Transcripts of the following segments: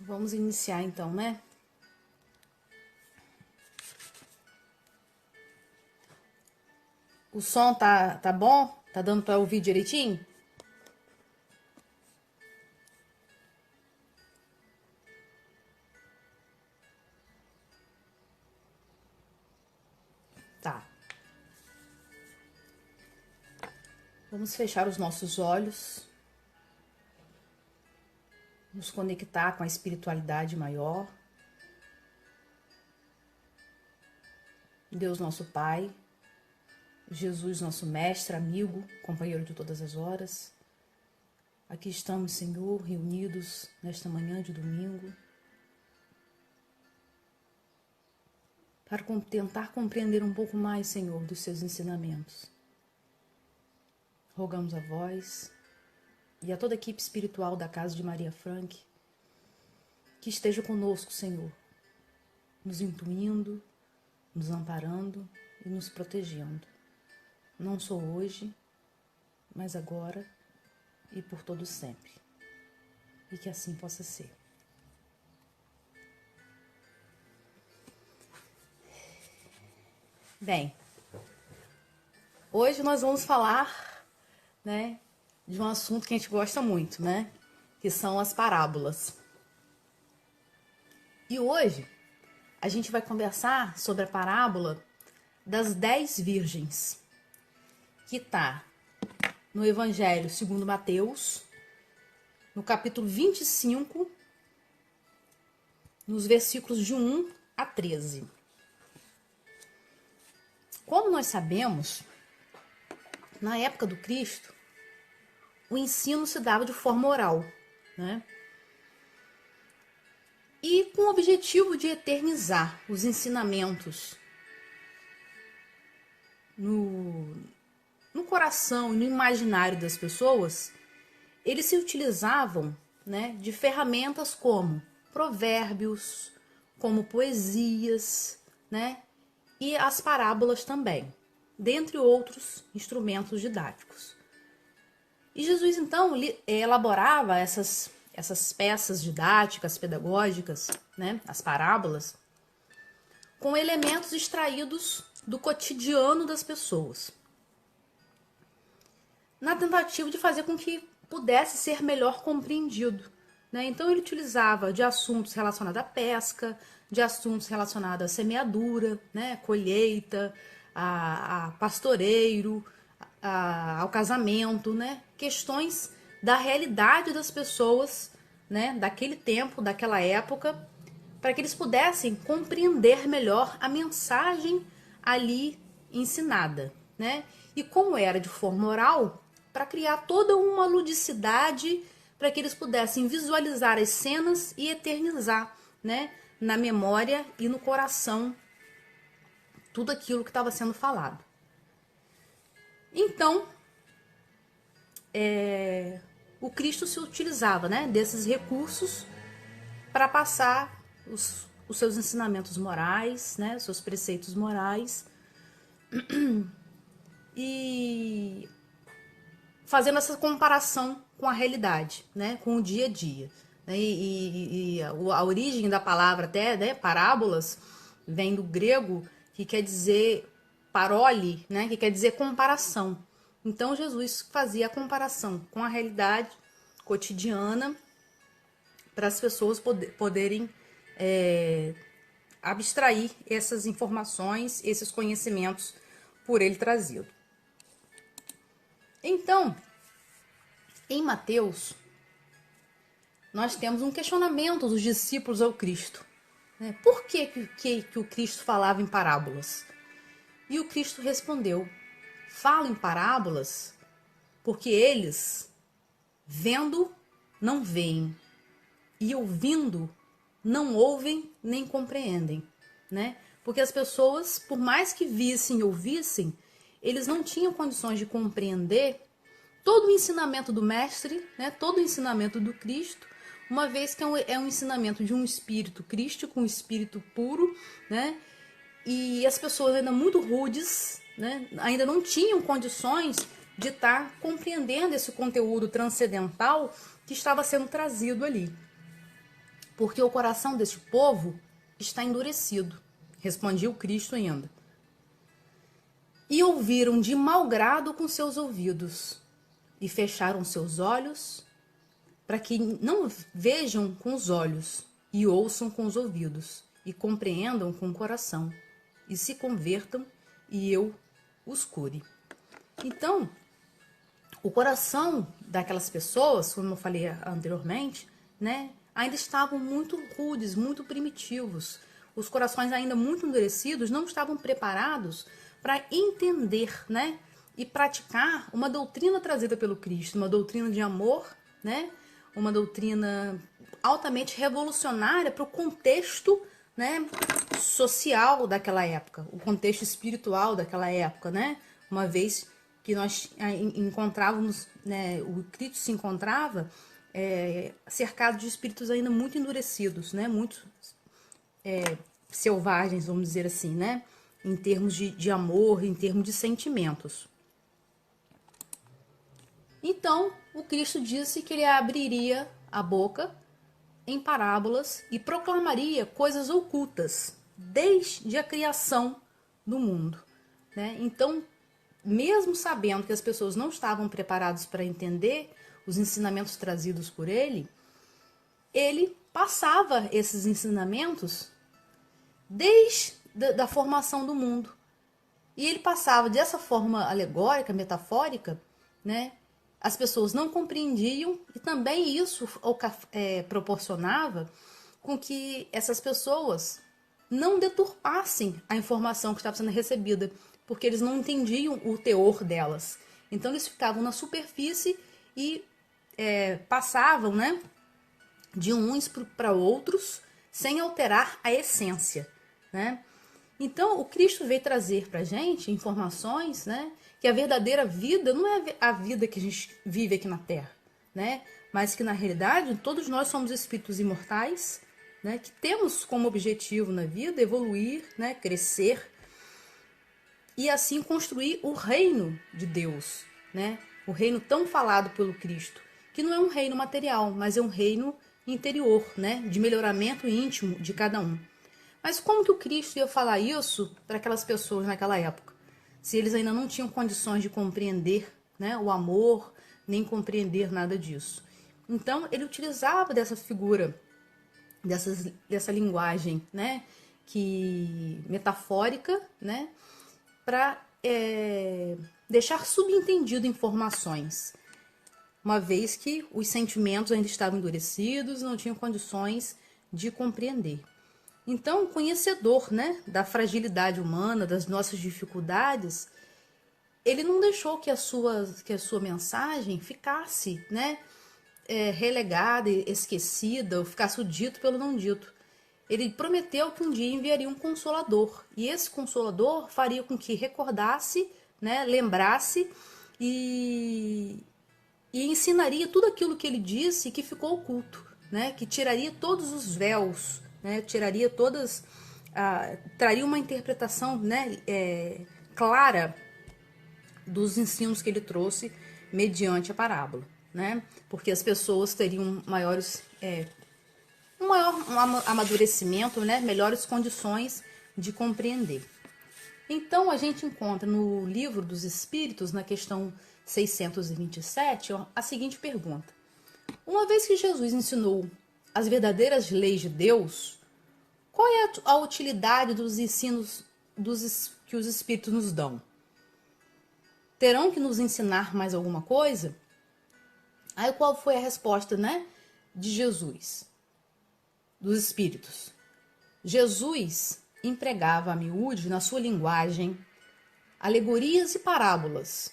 Vamos iniciar então, né? O som tá bom? Tá dando para ouvir direitinho? Tá. Vamos fechar os nossos olhos. Nos conectar com a espiritualidade maior. Deus nosso Pai, Jesus nosso mestre, amigo, companheiro de todas as horas. Aqui estamos, Senhor, reunidos nesta manhã de domingo para tentar compreender um pouco mais, Senhor, dos seus ensinamentos. Rogamos a vós e a toda a equipe espiritual da Casa de Maria Frank que esteja conosco, Senhor, nos intuindo, nos amparando e nos protegendo. Não só hoje, mas agora e por todo sempre. E que assim possa ser. Bem, hoje nós vamos falar, né, de um assunto que a gente gosta muito, né, que são as parábolas. E hoje a gente vai conversar sobre a parábola das 10 virgens, que está no Evangelho segundo Mateus, no capítulo 25, nos versículos de 1 a 13. Como nós sabemos, na época do Cristo, o ensino se dava de forma oral, né? E com o objetivo de eternizar os ensinamentos no coração e no imaginário das pessoas, eles se utilizavam, né, de ferramentas como provérbios, como poesias, né, e as parábolas também, dentre outros instrumentos didáticos. E Jesus, então, elaborava essas peças didáticas, pedagógicas, né, as parábolas, com elementos extraídos do cotidiano das pessoas, na tentativa de fazer com que pudesse ser melhor compreendido, né? Então ele utilizava de assuntos relacionados à pesca, de assuntos relacionados à semeadura, né, colheita, a pastoreiro, ao casamento, né, questões da realidade das pessoas, né, daquele tempo, daquela época, para que eles pudessem compreender melhor a mensagem ali ensinada, né? E como era de forma oral, para criar toda uma ludicidade, para que eles pudessem visualizar as cenas e eternizar, né, na memória e no coração tudo aquilo que estava sendo falado. Então, o Cristo se utilizava, né, desses recursos para passar os seus ensinamentos morais, né, os seus preceitos morais, e fazendo essa comparação com a realidade, né, com o dia a dia. Né, e a origem da palavra até, né, parábolas, vem do grego, que quer dizer parole, né, que quer dizer comparação. Então Jesus fazia a comparação com a realidade cotidiana para as pessoas poderem abstrair essas informações, esses conhecimentos por ele trazido. Então, em Mateus, nós temos um questionamento dos discípulos ao Cristo, né? Por que o Cristo falava em parábolas? E o Cristo respondeu: falo em parábolas porque eles, vendo, não veem, e ouvindo, não ouvem nem compreendem, né? Porque as pessoas, por mais que vissem e ouvissem, eles não tinham condições de compreender todo o ensinamento do Mestre, né? Todo o ensinamento do Cristo, uma vez que é um ensinamento de um espírito crístico, um espírito puro, né? E as pessoas ainda muito rudes, né, ainda não tinham condições de estar compreendendo esse conteúdo transcendental que estava sendo trazido ali. porque o coração deste povo está endurecido. Respondia o Cristo ainda. E ouviram de mau grado com seus ouvidos, e fecharam seus olhos, para que não vejam com os olhos, e ouçam com os ouvidos, e compreendam com o coração, e se convertam, e eu os cure. Então, o coração daquelas pessoas, como eu falei anteriormente, né, ainda estavam muito rudes, muito primitivos. Os corações ainda muito endurecidos não estavam preparados para entender, né, e praticar uma doutrina trazida pelo Cristo, uma doutrina de amor, né, uma doutrina altamente revolucionária para o contexto, né, social daquela época, o contexto espiritual daquela época, né, uma vez que nós encontrávamos, né, o Cristo se encontrava cercado de espíritos ainda muito endurecidos, né, muito selvagens, vamos dizer assim, né, em termos de amor, em termos de sentimentos. Então, o Cristo disse que ele abriria a boca em parábolas e proclamaria coisas ocultas desde a criação do mundo, né? Então, mesmo sabendo que as pessoas não estavam preparadas para entender os ensinamentos trazidos por ele, ele passava esses ensinamentos desde da formação do mundo. E ele passava dessa forma alegórica, metafórica, né? As pessoas não compreendiam e também isso proporcionava com que essas pessoas não deturpassem a informação que estava sendo recebida, porque eles não entendiam o teor delas. Então eles ficavam na superfície e passavam, né, de uns para outros sem alterar a essência, né? Então o Cristo veio trazer para a gente informações, né, que a verdadeira vida não é a vida que a gente vive aqui na Terra, né? Mas que na realidade todos nós somos espíritos imortais, né? Que temos como objetivo na vida evoluir, né? Crescer e assim construir o reino de Deus, né? O reino tão falado pelo Cristo, que não é um reino material, mas é um reino interior, né? De melhoramento íntimo de cada um. Mas como que o Cristo ia falar isso para aquelas pessoas naquela época? Se eles ainda não tinham condições de compreender, né, o amor, nem compreender nada disso. Então, ele utilizava dessa figura, dessa linguagem, né, metafórica, né, para deixar subentendido informações, uma vez que os sentimentos ainda estavam endurecidos, não tinham condições de compreender. Então, conhecedor, né, da fragilidade humana, das nossas dificuldades, ele não deixou que a sua mensagem ficasse, né, relegada, esquecida, ou ficasse o dito pelo não dito. Ele prometeu que um dia enviaria um consolador, e esse consolador faria com que recordasse, né, lembrasse e ensinaria tudo aquilo que ele disse que ficou oculto, né, que tiraria todos os véus, né, tiraria todas, traria uma interpretação, né, clara dos ensinos que ele trouxe mediante a parábola, né, porque as pessoas teriam um maior amadurecimento, né, melhores condições de compreender. Então a gente encontra no Livro dos Espíritos, na questão 627, a seguinte pergunta: uma vez que Jesus ensinou as verdadeiras leis de Deus, qual é a utilidade dos ensinos que os Espíritos nos dão? Terão que nos ensinar mais alguma coisa? Aí qual foi a resposta, né, de Jesus, dos Espíritos? Jesus empregava a miúde, na sua linguagem, alegorias e parábolas,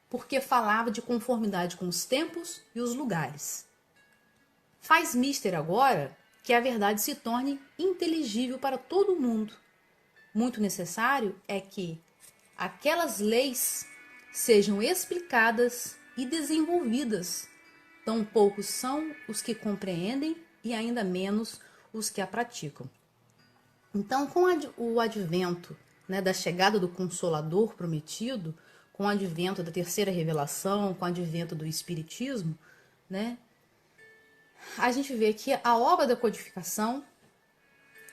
porque falava de conformidade com os tempos e os lugares. Faz mister agora que a verdade se torne inteligível para todo mundo. Muito necessário é que aquelas leis sejam explicadas e desenvolvidas. Tão poucos são os que compreendem e ainda menos os que a praticam. Então, com o advento, né, da chegada do Consolador prometido, com o advento da terceira revelação, com o advento do Espiritismo, né, a gente vê que a obra da codificação,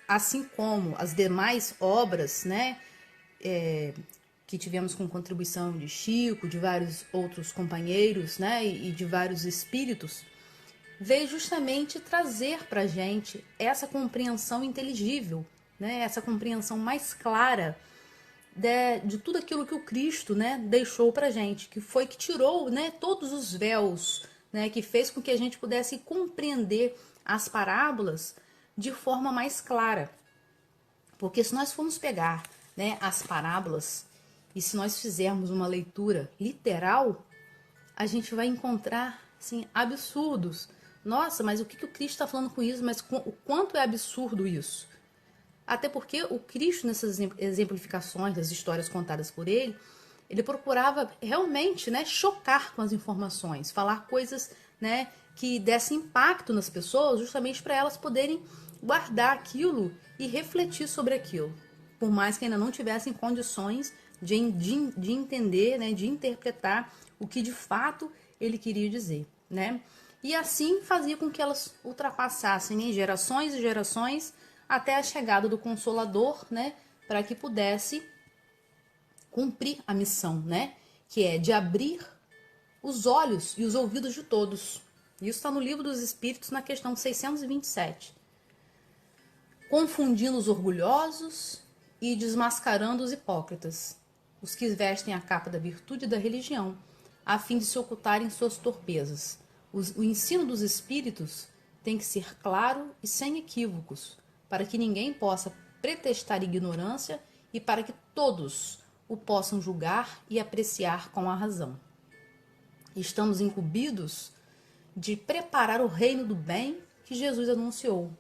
assim como as demais obras, né, que tivemos com contribuição de Chico, de vários outros companheiros, né, e de vários espíritos, veio justamente trazer para a gente essa compreensão inteligível, né, essa compreensão mais clara de tudo aquilo que o Cristo, né, deixou para a gente, que foi que tirou, né, todos os véus, né, que fez com que a gente pudesse compreender as parábolas de forma mais clara. Porque se nós formos pegar, né, as parábolas e se nós fizermos uma leitura literal, a gente vai encontrar assim, absurdos. Nossa, mas o que o Cristo está falando com isso? Mas o quanto é absurdo isso? Até porque o Cristo, nessas exemplificações das histórias contadas por ele, ele procurava realmente, né, chocar com as informações, falar coisas, né, que dessem impacto nas pessoas, justamente para elas poderem guardar aquilo e refletir sobre aquilo, por mais que ainda não tivessem condições de entender, né, de interpretar o que de fato ele queria dizer, né? E assim fazia com que elas ultrapassassem em gerações e gerações até a chegada do Consolador, né, para que pudesse cumprir a missão, né, que é de abrir os olhos e os ouvidos de todos. Isso está no Livro dos Espíritos, na questão 627. Confundindo os orgulhosos e desmascarando os hipócritas, os que vestem a capa da virtude e da religião, a fim de se ocultarem suas torpezas. O ensino dos Espíritos tem que ser claro e sem equívocos, para que ninguém possa pretextar ignorância e para que todos o possam julgar e apreciar com a razão. Estamos incumbidos de preparar o reino do bem que Jesus anunciou.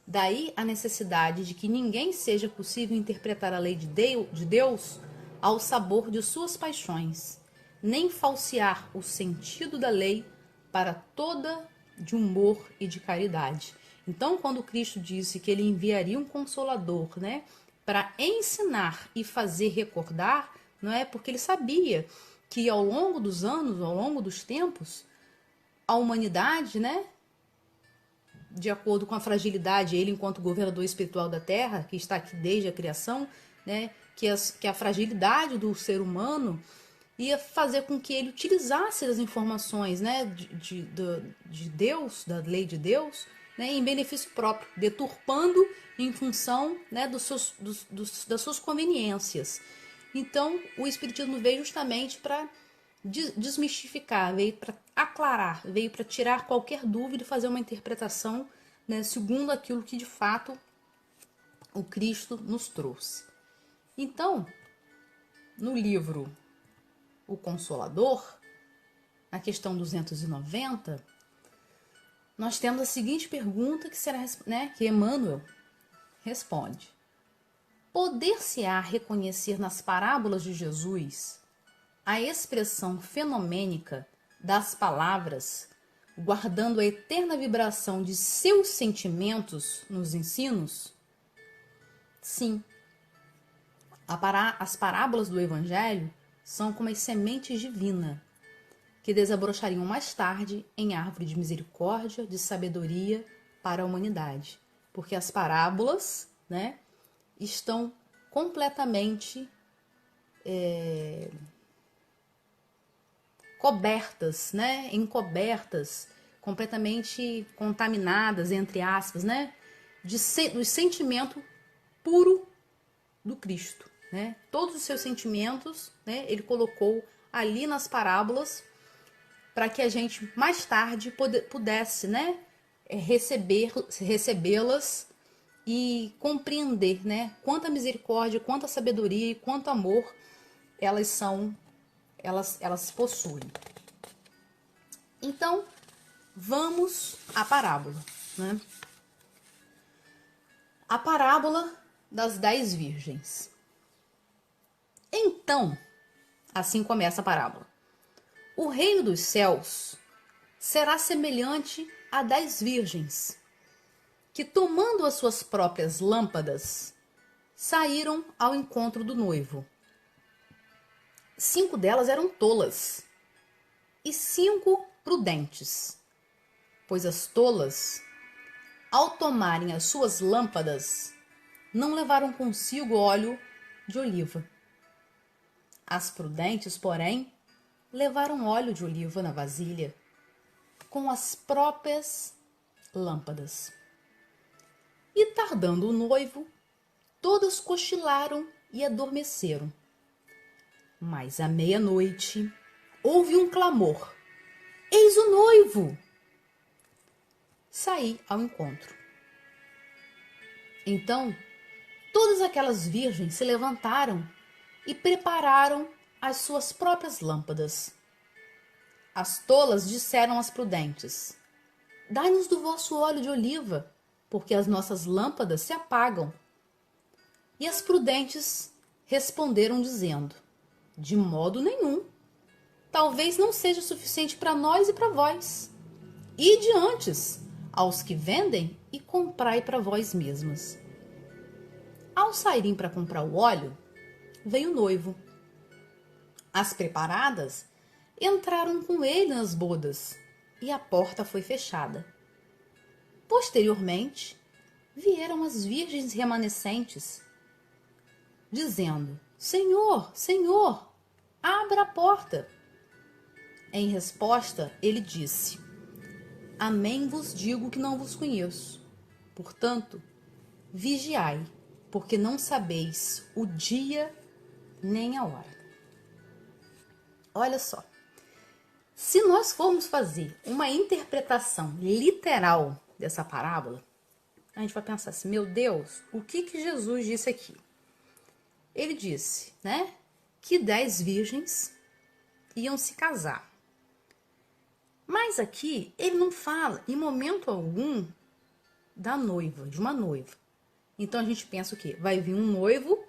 Daí a necessidade de que ninguém seja possível interpretar a lei de Deus ao sabor de suas paixões, nem falsear o sentido da lei para toda de humor e de caridade. Então, quando Cristo disse que ele enviaria um consolador, né, para ensinar e fazer recordar, não é porque ele sabia que ao longo dos anos, ao longo dos tempos, a humanidade, né, de acordo com a fragilidade, ele enquanto governador espiritual da Terra, que está aqui desde a criação, né, que a fragilidade do ser humano ia fazer com que ele utilizasse as informações, né, de Deus, da lei de Deus, né, em benefício próprio, deturpando em função, né, das suas conveniências. Então, o Espiritismo veio justamente para desmistificar, veio para aclarar, veio para tirar qualquer dúvida e fazer uma interpretação, né, segundo aquilo que de fato o Cristo nos trouxe. Então, no livro O Consolador, na questão 290, nós temos a seguinte pergunta que será, né, que Emmanuel responde: poder-se-á reconhecer nas parábolas de Jesus a expressão fenomênica das palavras, guardando a eterna vibração de seus sentimentos nos ensinos? Sim. As parábolas do Evangelho são como as sementes divinas, que desabrochariam mais tarde em árvore de misericórdia, de sabedoria para a humanidade. Porque as parábolas, né, estão completamente cobertas, né, encobertas, completamente contaminadas, entre aspas, né, do sentimento puro do Cristo, né? Todos os seus sentimentos, né, ele colocou ali nas parábolas para que a gente mais tarde pudesse, né, recebê-las e compreender, né, quanta misericórdia, quanta sabedoria e quanto amor elas possuem. Então, vamos à parábola, né? A parábola das 10 virgens. Então, assim começa a parábola: o reino dos céus será semelhante a 10 virgens, que, tomando as suas próprias lâmpadas, saíram ao encontro do noivo. 5 delas eram tolas e 5 prudentes. pois as tolas, ao tomarem as suas lâmpadas, não levaram consigo óleo de oliva. As prudentes, porém, levaram óleo de oliva na vasilha, com as próprias lâmpadas. E tardando o noivo, todas cochilaram e adormeceram. Mas à meia-noite houve um clamor: eis o noivo! Saí ao encontro. Então, todas aquelas virgens se levantaram e prepararam as suas próprias lâmpadas. As tolas disseram às prudentes: dai-nos do vosso óleo de oliva, porque as nossas lâmpadas se apagam. E as prudentes responderam dizendo: de modo nenhum. Talvez não seja suficiente para nós e para vós. Ide antes aos que vendem e comprai para vós mesmas. Ao saírem para comprar o óleo, veio o noivo. As preparadas entraram com ele nas bodas e a porta foi fechada. Posteriormente, vieram as virgens remanescentes, dizendo: Senhor, Senhor, abra a porta. Em resposta, ele disse: Amém vos digo que não vos conheço. Portanto, vigiai, porque não sabeis o dia nem a hora. Olha só, se nós formos fazer uma interpretação literal dessa parábola, a gente vai pensar assim: meu Deus, o que Jesus disse aqui? Ele disse, né, que 10 virgens iam se casar. Mas aqui ele não fala em momento algum da noiva, de uma noiva. Então a gente pensa o quê? Vai vir um noivo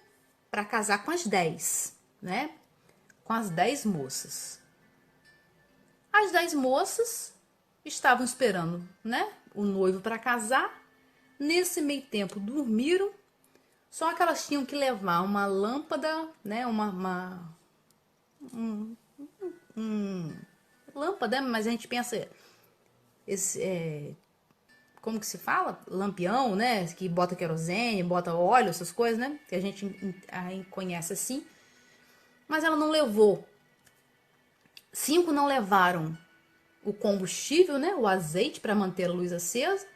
para casar com as 10, né? Com as 10 moças. As 10 moças estavam esperando, né, o noivo para casar. Nesse meio tempo dormiram. Só que elas tinham que levar uma lâmpada, né, lâmpada, mas a gente pensa como que se fala? Lampião, né? Que bota querosene, bota óleo, essas coisas, né? Que a gente conhece assim. Mas ela não levou. 5 não levaram o combustível, né? O azeite para manter a luz acesa.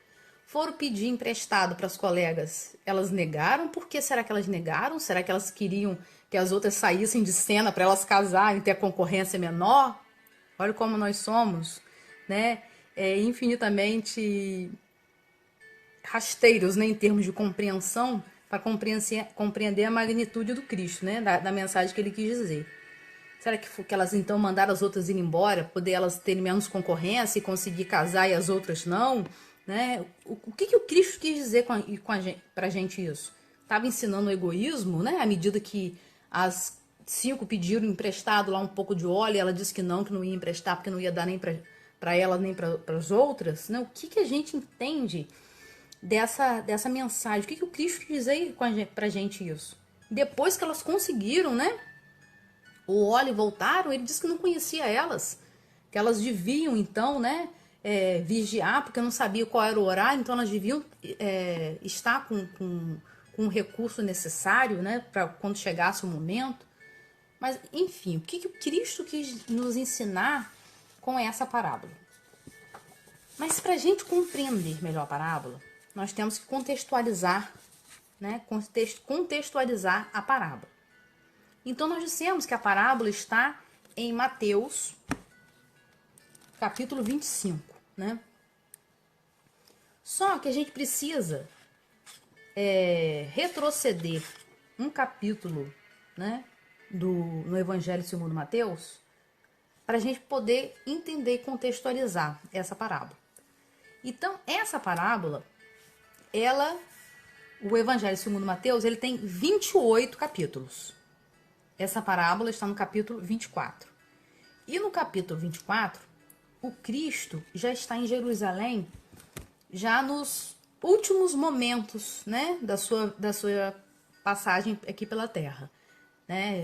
Foram pedir emprestado para as colegas. Elas negaram. Por que será que elas negaram? Será que elas queriam que as outras saíssem de cena para elas casarem e ter a concorrência menor? Olha como nós somos, né? Infinitamente rasteiros, né, em termos de compreensão, para compreender a magnitude do Cristo, né? Da mensagem que ele quis dizer. Será que elas então mandaram as outras ir embora, poder elas terem menos concorrência e conseguir casar e as outras não? Né? O que o Cristo quis dizer pra gente isso? Estava ensinando o egoísmo, né? À medida que as 5 pediram emprestado lá um pouco de óleo, e ela disse que não ia emprestar porque não ia dar nem para ela nem para as outras, né? O que a gente entende dessa mensagem? O que o Cristo quis dizer pra gente isso? Depois que elas conseguiram, né, o óleo e voltaram, ele disse que não conhecia elas, que elas deviam então, né, vigiar, porque não sabia qual era o horário, então elas deviam estar com o recurso necessário, né, para quando chegasse o momento. Mas, enfim, o que o Cristo quis nos ensinar com essa parábola? Mas para a gente compreender melhor a parábola, nós temos que contextualizar, né, contextualizar a parábola. Então, nós dissemos que a parábola está em Mateus, capítulo 25, né? Só que a gente precisa retroceder um capítulo, né, no Evangelho segundo Mateus, para a gente poder entender e contextualizar essa parábola. Então, essa parábola, o Evangelho segundo Mateus, ele tem 28 capítulos. Essa parábola está no capítulo 24. E no capítulo 24, o Cristo já está em Jerusalém, já nos últimos momentos, né, da sua passagem aqui pela terra. Né,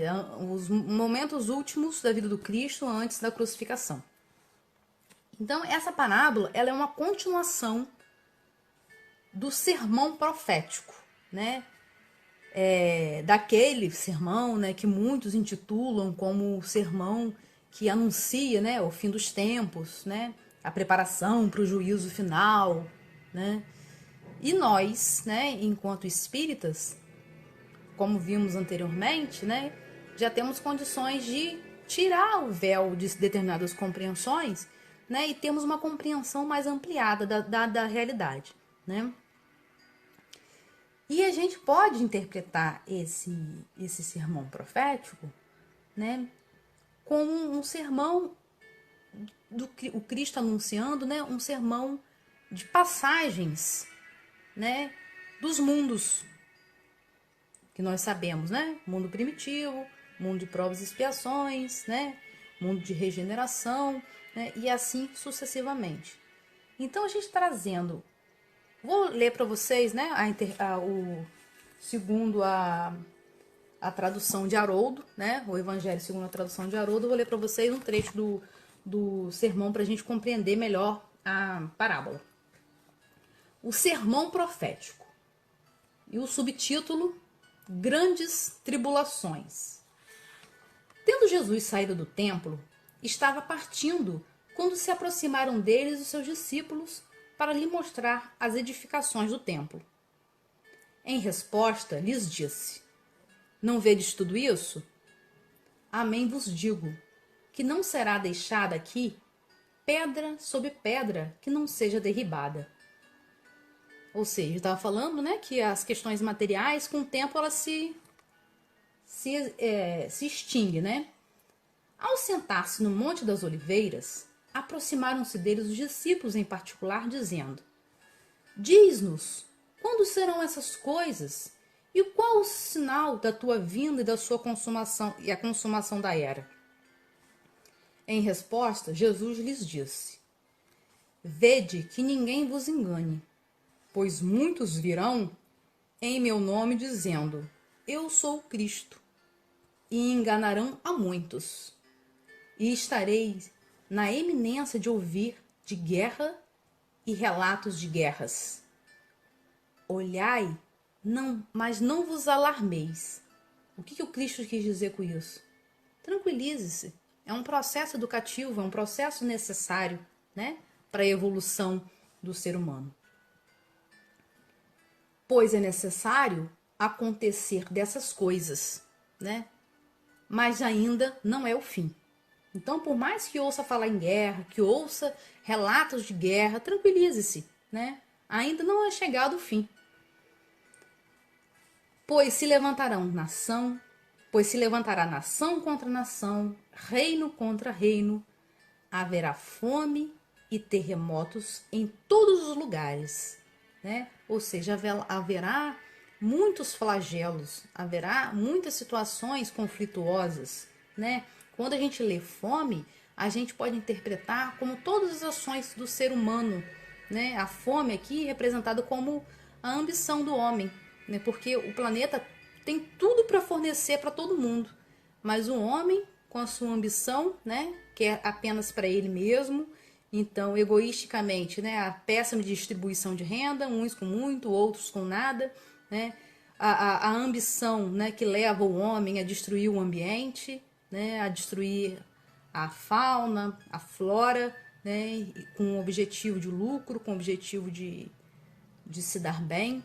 os momentos últimos da vida do Cristo antes da crucificação. Então, essa parábola, ela é uma continuação do sermão profético, né? Daquele sermão, né, que muitos intitulam como o sermão que anuncia, né, o fim dos tempos, né, a preparação para o juízo final, né? E nós, né, enquanto espíritas, como vimos anteriormente, né, já temos condições de tirar o véu de determinadas compreensões, né, e temos uma compreensão mais ampliada da realidade, né? E a gente pode interpretar esse sermão profético, né, como um sermão o Cristo anunciando, né, um sermão de passagens, né, dos mundos que nós sabemos, né? Mundo primitivo, mundo de provas e expiações, né? Mundo de regeneração, né? E assim sucessivamente. Então a gente trazendo, vou ler para vocês, né? Segundo a tradução de Haroldo, né? O Evangelho segundo a tradução de Haroldo, eu vou ler para vocês um trecho do sermão para a gente compreender melhor a parábola. O sermão profético. E o subtítulo: Grandes tribulações. Tendo Jesus saído do templo, estava partindo quando se aproximaram deles os seus discípulos para lhe mostrar as edificações do templo. Em resposta, lhes disse: Não vedes tudo isso? Amém vos digo, que não será deixada aqui pedra sobre pedra que não seja derribada. Ou seja, estava falando, né, que as questões materiais, com o tempo, elas se extinguem, né? Ao sentar-se no Monte das Oliveiras, aproximaram-se deles os discípulos em particular, dizendo: Diz-nos, quando serão essas coisas? E qual o sinal da tua vinda e da sua consumação e a consumação da era? Em resposta, Jesus lhes disse: Vede que ninguém vos engane, pois muitos virão em meu nome dizendo: Eu sou o Cristo, e enganarão a muitos. E estareis na eminência de ouvir de guerra e relatos de guerras. Olhai, mas não vos alarmeis. O que o Cristo quis dizer com isso? Tranquilize-se. É um processo educativo, é um processo necessário, né, para a evolução do ser humano. Pois é necessário acontecer dessas coisas, né? Mas ainda não é o fim. Então, por mais que ouça falar em guerra, que ouça relatos de guerra, tranquilize-se, né? Ainda não é chegado o fim. Pois se levantará nação contra nação, reino contra reino, haverá fome e terremotos em todos os lugares, né? Ou seja, haverá muitos flagelos, haverá muitas situações conflituosas, né? Quando a gente lê fome, a gente pode interpretar como todas as ações do ser humano, né? A fome aqui representada como a ambição do homem, né? Porque o planeta tem tudo para fornecer para todo mundo, mas o homem, com a sua ambição, né, quer apenas para ele mesmo. Então, egoisticamente, né, a péssima distribuição de renda, uns com muito, outros com nada, né, a ambição, né, que leva o homem a destruir o ambiente, né, a destruir a fauna, a flora, né, com o objetivo de lucro, com o objetivo de se dar bem.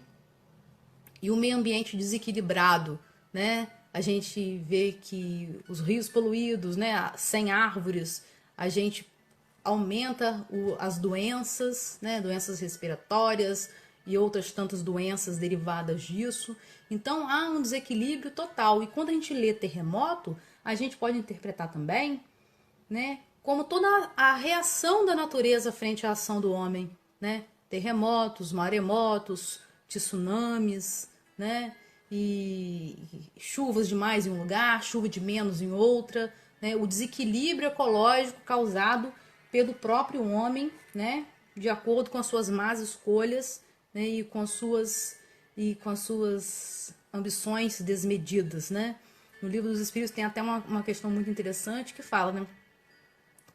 E o meio ambiente desequilibrado, né? A gente vê que os rios poluídos, né, sem árvores, a gente aumenta as doenças, né, doenças respiratórias e outras tantas doenças derivadas disso. Então há um desequilíbrio total. E quando a gente lê terremoto, a gente pode interpretar também, né, como toda a reação da natureza frente à ação do homem, né? Terremotos, maremotos, tsunamis, né? E chuvas demais em um lugar, chuva de menos em outra, né? O desequilíbrio ecológico causado pelo próprio homem, né? De acordo com as suas más escolhas, né? E com as suas ambições desmedidas, né? No Livro dos Espíritos tem até uma questão muito interessante que fala, né,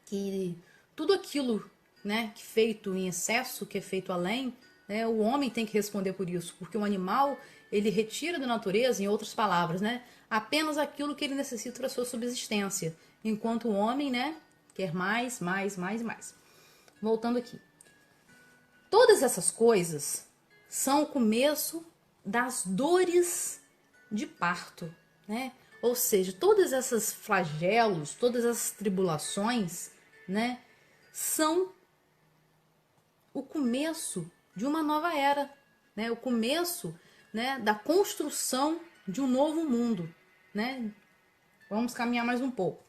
que tudo aquilo né, que feito em excesso, que é feito além, né, o homem tem que responder por isso, porque o animal, ele retira da natureza, em outras palavras, né, apenas aquilo que ele necessita para sua subsistência, enquanto o homem, né, quer mais, mais, mais e mais. Voltando aqui. Todas essas coisas são o começo das dores de parto, né? Ou seja, todas essas flagelos, todas essas tribulações, né, são o começo de uma nova era, né? O começo, né, da construção de um novo mundo, né? Vamos caminhar mais um pouco.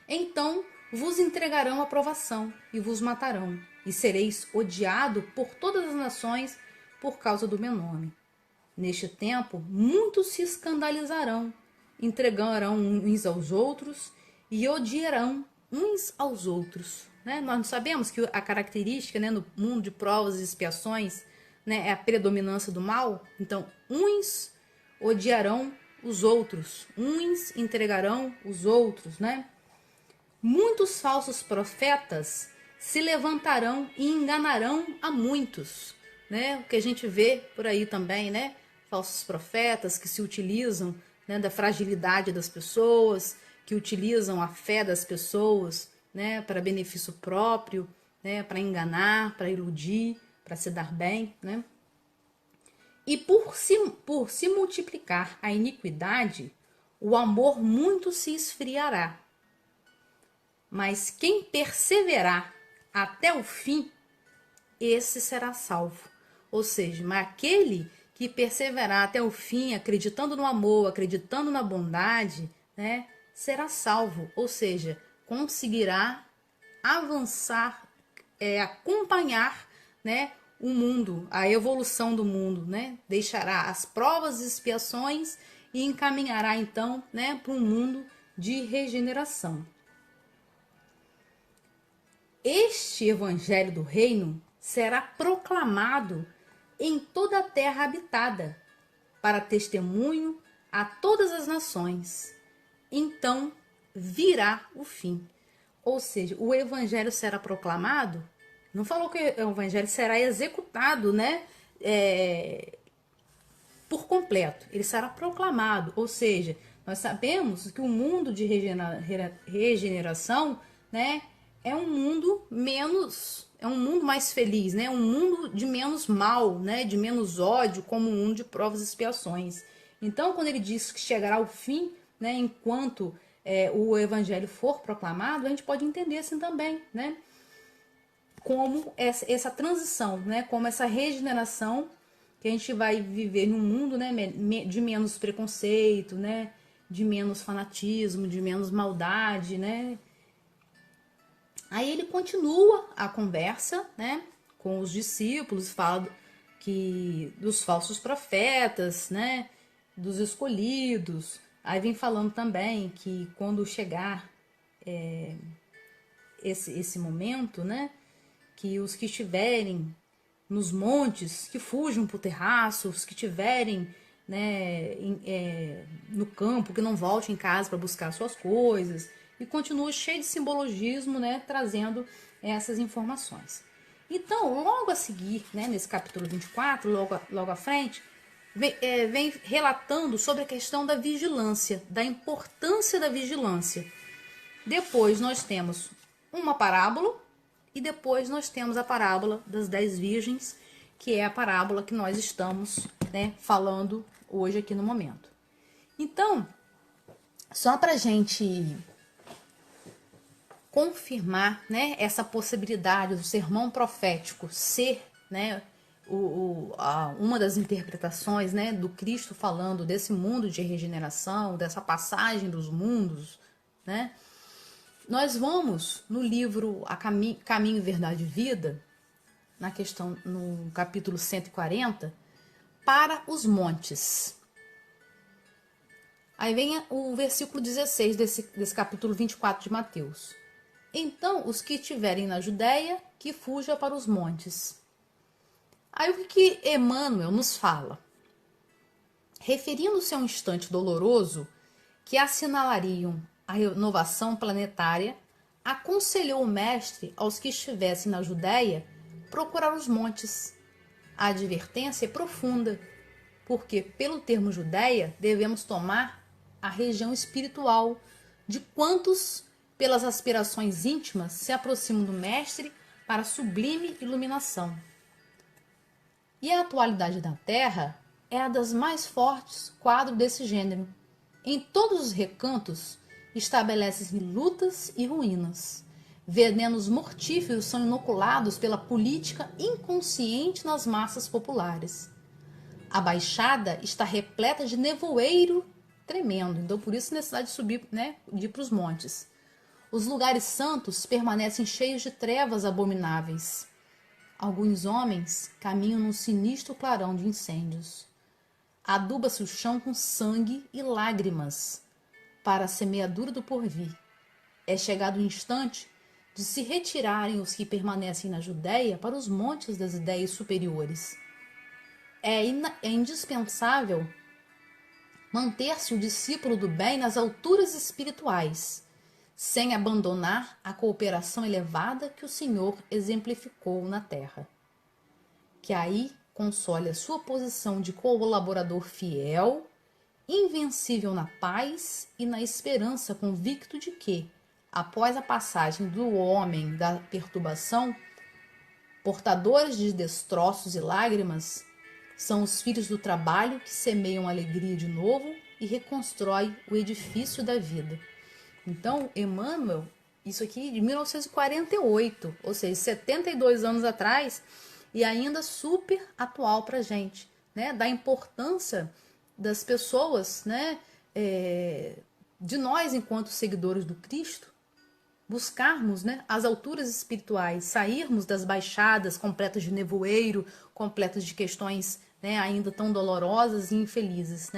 Então vos entregarão a provação e vos matarão, e sereis odiado por todas as nações por causa do meu nome. Neste tempo, muitos se escandalizarão, entregarão uns aos outros e odiarão uns aos outros. Né? Nós não sabemos que a característica, né, no mundo de provas e expiações, né, é a predominância do mal. Então, uns odiarão os outros, uns entregarão os outros, né? Muitos falsos profetas se levantarão e enganarão a muitos, né? O que a gente vê por aí também, né? Falsos profetas que se utilizam, né, da fragilidade das pessoas, que utilizam a fé das pessoas, né, para benefício próprio, né, para enganar, para iludir, para se dar bem, né? E por se multiplicar a iniquidade, o amor muito se esfriará. Mas quem perseverar até o fim, esse será salvo. Ou seja, mas aquele que perseverar até o fim, acreditando no amor, acreditando na bondade, né, será salvo. Ou seja, conseguirá avançar, acompanhar, né, o mundo, a evolução do mundo, né? Deixará as provas e expiações e encaminhará então, né, para um mundo de regeneração. Este evangelho do reino será proclamado em toda a terra habitada, para testemunho a todas as nações. Então virá o fim. Ou seja, o evangelho será proclamado, não falou que o evangelho será executado, né? Por completo. Ele será proclamado. Ou seja, nós sabemos que o mundo de regeneração, né, é um mundo mais feliz, né? Um mundo de menos mal, né? De menos ódio, como um mundo de provas e expiações. Então, quando ele diz que chegará ao fim, né? Enquanto o evangelho for proclamado, a gente pode entender assim também, né? Como essa transição, né? Como essa regeneração que a gente vai viver num mundo, né? De menos preconceito, né? De menos fanatismo, de menos maldade, né? Aí ele continua a conversa, né, com os discípulos, fala que dos falsos profetas, né, dos escolhidos. Aí vem falando também que quando chegar esse momento, né, que os que estiverem nos montes, que fujam para o terraço, os que estiverem, né, no campo, que não voltem em casa para buscar suas coisas. E continua cheio de simbologismo, né, trazendo essas informações. Então, logo a seguir, né, nesse capítulo 24, logo à frente, vem relatando sobre a questão da vigilância, da importância da vigilância. Depois nós temos uma parábola e depois nós temos a parábola das 10 virgens, que é a parábola que nós estamos, né, falando hoje aqui no momento. Então, só para a gente confirmar, né, essa possibilidade do sermão profético ser, né, uma das interpretações, né, do Cristo falando desse mundo de regeneração, dessa passagem dos mundos, né, nós vamos no livro Caminho, Verdade e Vida, no capítulo 140, para os montes. Aí vem o versículo 16 desse capítulo 24 de Mateus. Então, os que estiverem na Judéia, que fujam para os montes. Aí o que Emmanuel nos fala? Referindo-se a um instante doloroso que assinalariam a renovação planetária, aconselhou o mestre aos que estivessem na Judéia procurar os montes. A advertência é profunda, porque pelo termo Judéia devemos tomar a região espiritual de quantos, pelas aspirações íntimas, se aproximam do mestre para a sublime iluminação. E a atualidade da Terra é a das mais fortes quadros desse gênero. Em todos os recantos estabelece-se lutas e ruínas. Venenos mortíferos são inoculados pela política inconsciente nas massas populares. A Baixada está repleta de nevoeiro tremendo, então por isso a necessidade de subir, de ir para os montes. Os lugares santos permanecem cheios de trevas abomináveis. Alguns homens caminham num sinistro clarão de incêndios. Aduba-se o chão com sangue e lágrimas para a semeadura do porvir. É chegado o instante de se retirarem os que permanecem na Judéia para os montes das ideias superiores. É indispensável manter-se o discípulo do bem nas alturas espirituais, sem abandonar a cooperação elevada que o Senhor exemplificou na terra. Que aí console a sua posição de colaborador fiel, invencível na paz e na esperança, convicto de que, após a passagem do homem da perturbação, portadores de destroços e lágrimas, são os filhos do trabalho que semeiam alegria de novo e reconstrói o edifício da vida. Então, Emmanuel, isso aqui de 1948, ou seja, 72 anos atrás, e ainda super atual para a gente, da importância das pessoas, de nós enquanto seguidores do Cristo, buscarmos as alturas espirituais, sairmos das baixadas completas de nevoeiro, completas de questões ainda tão dolorosas e infelizes.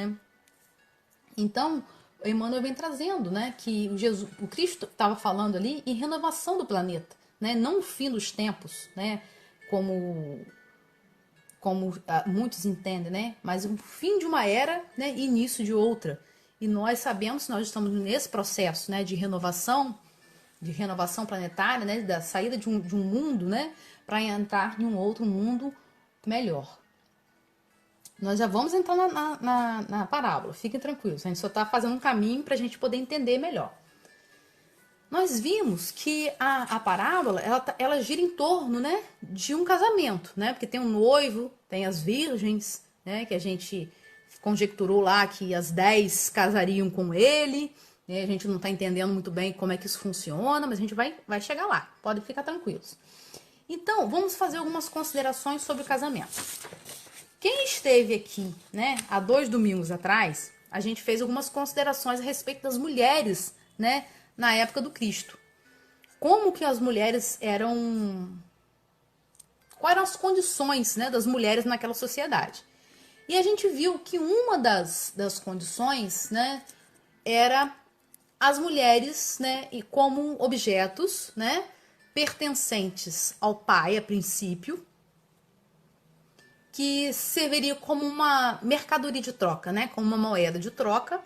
Então, Emmanuel vem trazendo que o Cristo estava falando ali em renovação do planeta, não o fim dos tempos, como muitos entendem, mas o fim de uma era e início de outra. E nós sabemos que nós estamos nesse processo de renovação planetária, da saída de um mundo para entrar em um outro mundo melhor. Nós já vamos entrar na parábola, fiquem tranquilos, a gente só está fazendo um caminho para a gente poder entender melhor. Nós vimos que a parábola ela gira em torno de um casamento, porque tem um noivo, tem as virgens, que a gente conjecturou lá que as 10 casariam com ele, a gente não está entendendo muito bem como é que isso funciona, mas a gente vai chegar lá, podem ficar tranquilos. Então, vamos fazer algumas considerações sobre o casamento. Quem esteve aqui, há 2 domingos atrás, a gente fez algumas considerações a respeito das mulheres, na época do Cristo. Como que as mulheres eram... Quais eram as condições, das mulheres naquela sociedade. E a gente viu que uma das condições, era as mulheres, e como objetos, pertencentes ao pai, a princípio, que serviria como uma mercadoria de troca, como uma moeda de troca,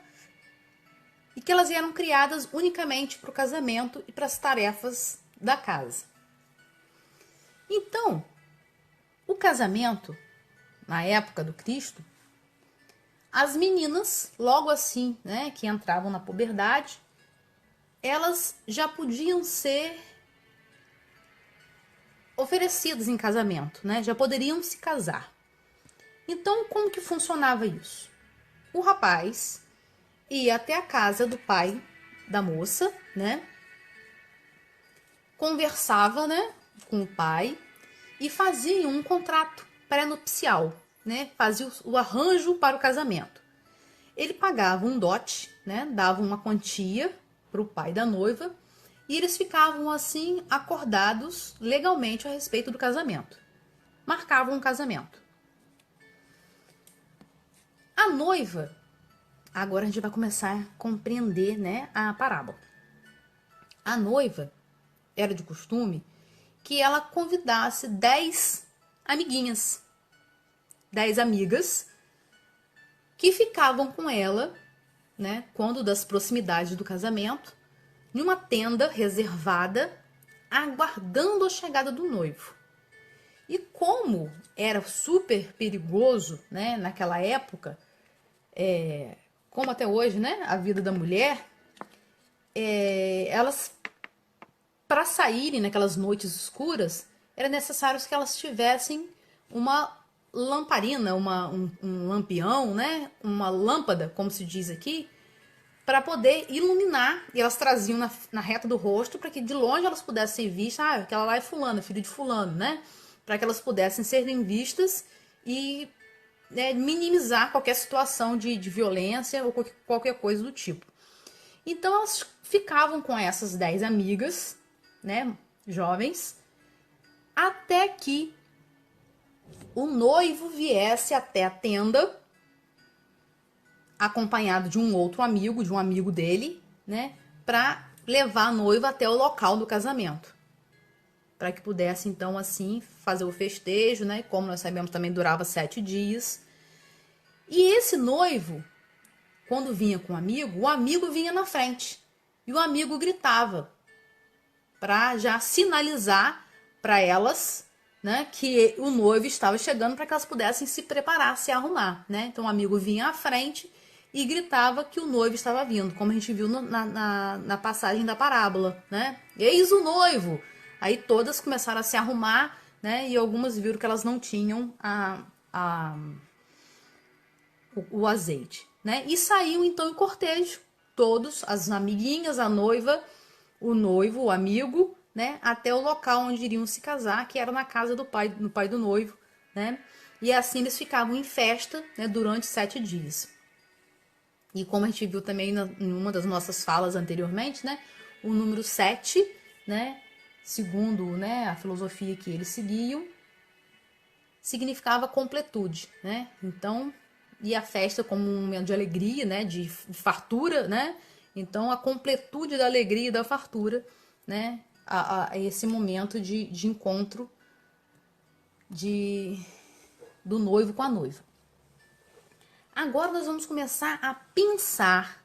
e que elas eram criadas unicamente para o casamento e para as tarefas da casa. Então, o casamento, na época do Cristo, as meninas, logo assim, que entravam na puberdade, elas já podiam ser oferecidas em casamento, já poderiam se casar. Então, como que funcionava isso? O rapaz ia até a casa do pai da moça, conversava, com o pai e fazia um contrato pré-nupcial, fazia o arranjo para o casamento. Ele pagava um dote, dava uma quantia para o pai da noiva e eles ficavam assim acordados legalmente a respeito do casamento. Marcavam um casamento. A noiva, agora a gente vai começar a compreender, a parábola. A noiva era de costume que ela convidasse 10 amiguinhas, 10 amigas que ficavam com ela, quando das proximidades do casamento, em uma tenda reservada, aguardando a chegada do noivo. E como era super perigoso, né, naquela época, como até hoje, né, a vida da mulher, elas, para saírem naquelas noites escuras, era necessário que elas tivessem uma lamparina, um lampião, né, uma lâmpada, como se diz aqui, para poder iluminar, e elas traziam na reta do rosto para que de longe elas pudessem ser vistas, aquela lá é fulano, filho de fulano, né? Para que elas pudessem serem vistas e minimizar qualquer situação de violência ou qualquer coisa do tipo. Então elas ficavam com essas 10 amigas, né, jovens, até que o noivo viesse até a tenda, acompanhado de um outro amigo, de um amigo dele, né, para levar a noiva até o local do casamento, para que pudesse então assim fazer o festejo, né? Como nós sabemos, também durava 7 dias. E esse noivo, quando vinha com o amigo vinha na frente e o amigo gritava para já sinalizar para elas, né, que o noivo estava chegando, para que elas pudessem se preparar, se arrumar, né? Então o amigo vinha à frente e gritava que o noivo estava vindo, como a gente viu na passagem da parábola, né? Eis o noivo! Aí todas começaram a se arrumar, né? E algumas viram que elas não tinham o azeite, né? E saíam então em cortejo, todos, as amiguinhas, a noiva, o noivo, o amigo, né? Até o local onde iriam se casar, que era na casa do pai do noivo, né? E assim eles ficavam em festa, né? Durante 7 dias. E como a gente viu também em uma das nossas falas anteriormente, né? O número 7, né? Segundo, né, a filosofia que eles seguiam, significava completude, né? Então, e a festa como um momento de alegria, né? De fartura, né? Então, a completude da alegria e da fartura, né? A esse momento de encontro do noivo com a noiva. Agora nós vamos começar a pensar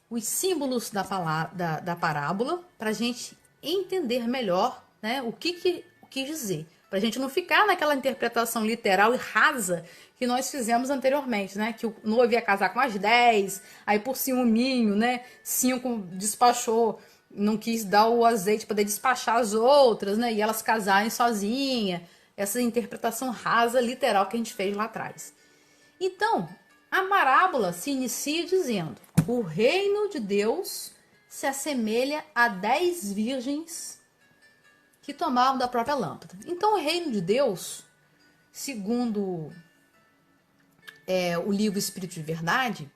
os símbolos da parábola para a gente entender melhor, né, o que quis dizer. Para a gente não ficar naquela interpretação literal e rasa que nós fizemos anteriormente, né? Que o noivo ia casar com as 10, aí por ciúminho, né? 5 despachou, não quis dar o azeite para poder despachar as outras, né? E elas casarem sozinhas. Essa interpretação rasa, literal que a gente fez lá atrás. Então, a parábola se inicia dizendo: o reino de Deus se assemelha a 10 virgens que tomavam da própria lâmpada. Então, o reino de Deus, segundo o livro Espírito de Verdade,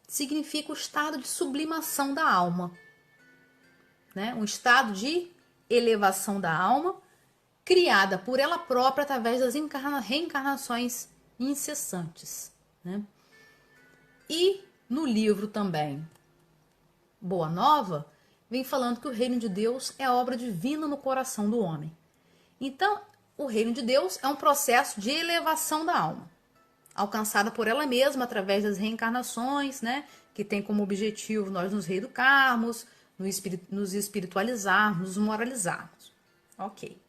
significa o estado de sublimação da alma, né? Um estado de elevação da alma, criada por ela própria através das reencarnações incessantes, né? E no livro também Boa Nova, vem falando que o reino de Deus é obra divina no coração do homem. Então, o reino de Deus é um processo de elevação da alma, alcançada por ela mesma através das reencarnações, né? Que tem como objetivo nós nos reeducarmos, nos espiritualizarmos, nos moralizarmos. Ok.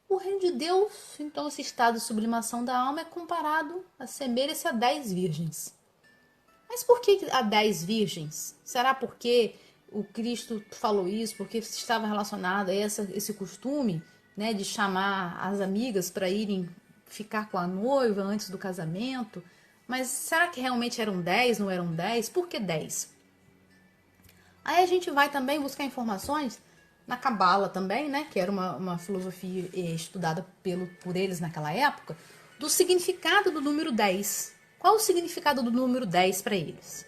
O reino de Deus, então, esse estado de sublimação da alma é comparado, assemelha-se a 10 virgens. Mas por que a 10 virgens? Será porque o Cristo falou isso? Porque estava relacionado a esse costume, né, de chamar as amigas para irem ficar com a noiva antes do casamento? Mas será que realmente eram 10, não eram 10? Por que 10? Aí a gente vai também buscar informações na Cabala também, né, que era uma filosofia estudada por eles naquela época, do significado do número 10. Qual o significado do número 10 para eles?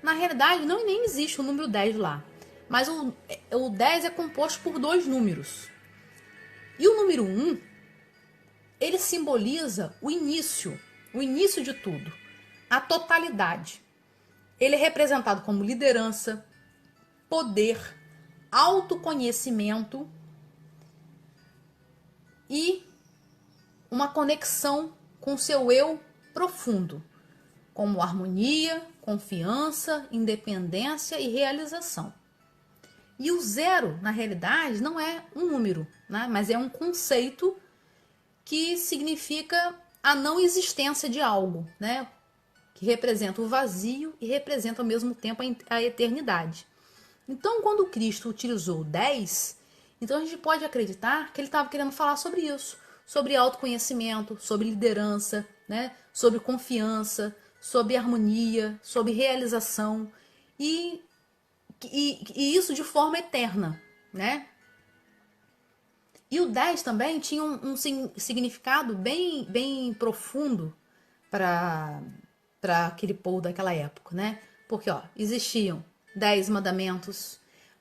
Na realidade, nem existe o número 10 lá, mas o 10 é composto por 2 números. E o número 1, ele simboliza o início de tudo, a totalidade. Ele é representado como liderança, poder, autoconhecimento e uma conexão com seu eu profundo. como harmonia, confiança, independência e realização. E o zero, na realidade, não é um número, né? Mas é um conceito que significa a não existência de algo, né? Que representa o vazio e representa ao mesmo tempo a eternidade. Então, quando Cristo utilizou o 10, então a gente pode acreditar que ele estava querendo falar sobre isso, sobre autoconhecimento, sobre liderança, né? Sobre confiança, sobre harmonia, sobre realização e isso de forma eterna, né? E o 10 também tinha um significado bem profundo para aquele povo daquela época, né? Porque existiam 10 mandamentos.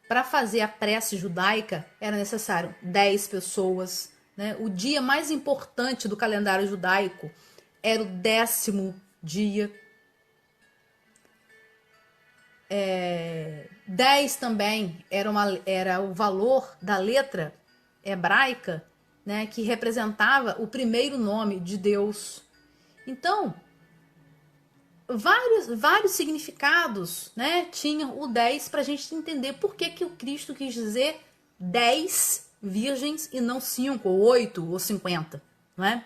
Para fazer a prece judaica era necessário 10 pessoas, né? O dia mais importante do calendário judaico era o 10º dia. 10 também era o valor da letra hebraica, né, que representava o primeiro nome de Deus. Então, vários significados, né, tinham o 10 para a gente entender por que o Cristo quis dizer 10 virgens e não 5, ou 8, ou 50, não é?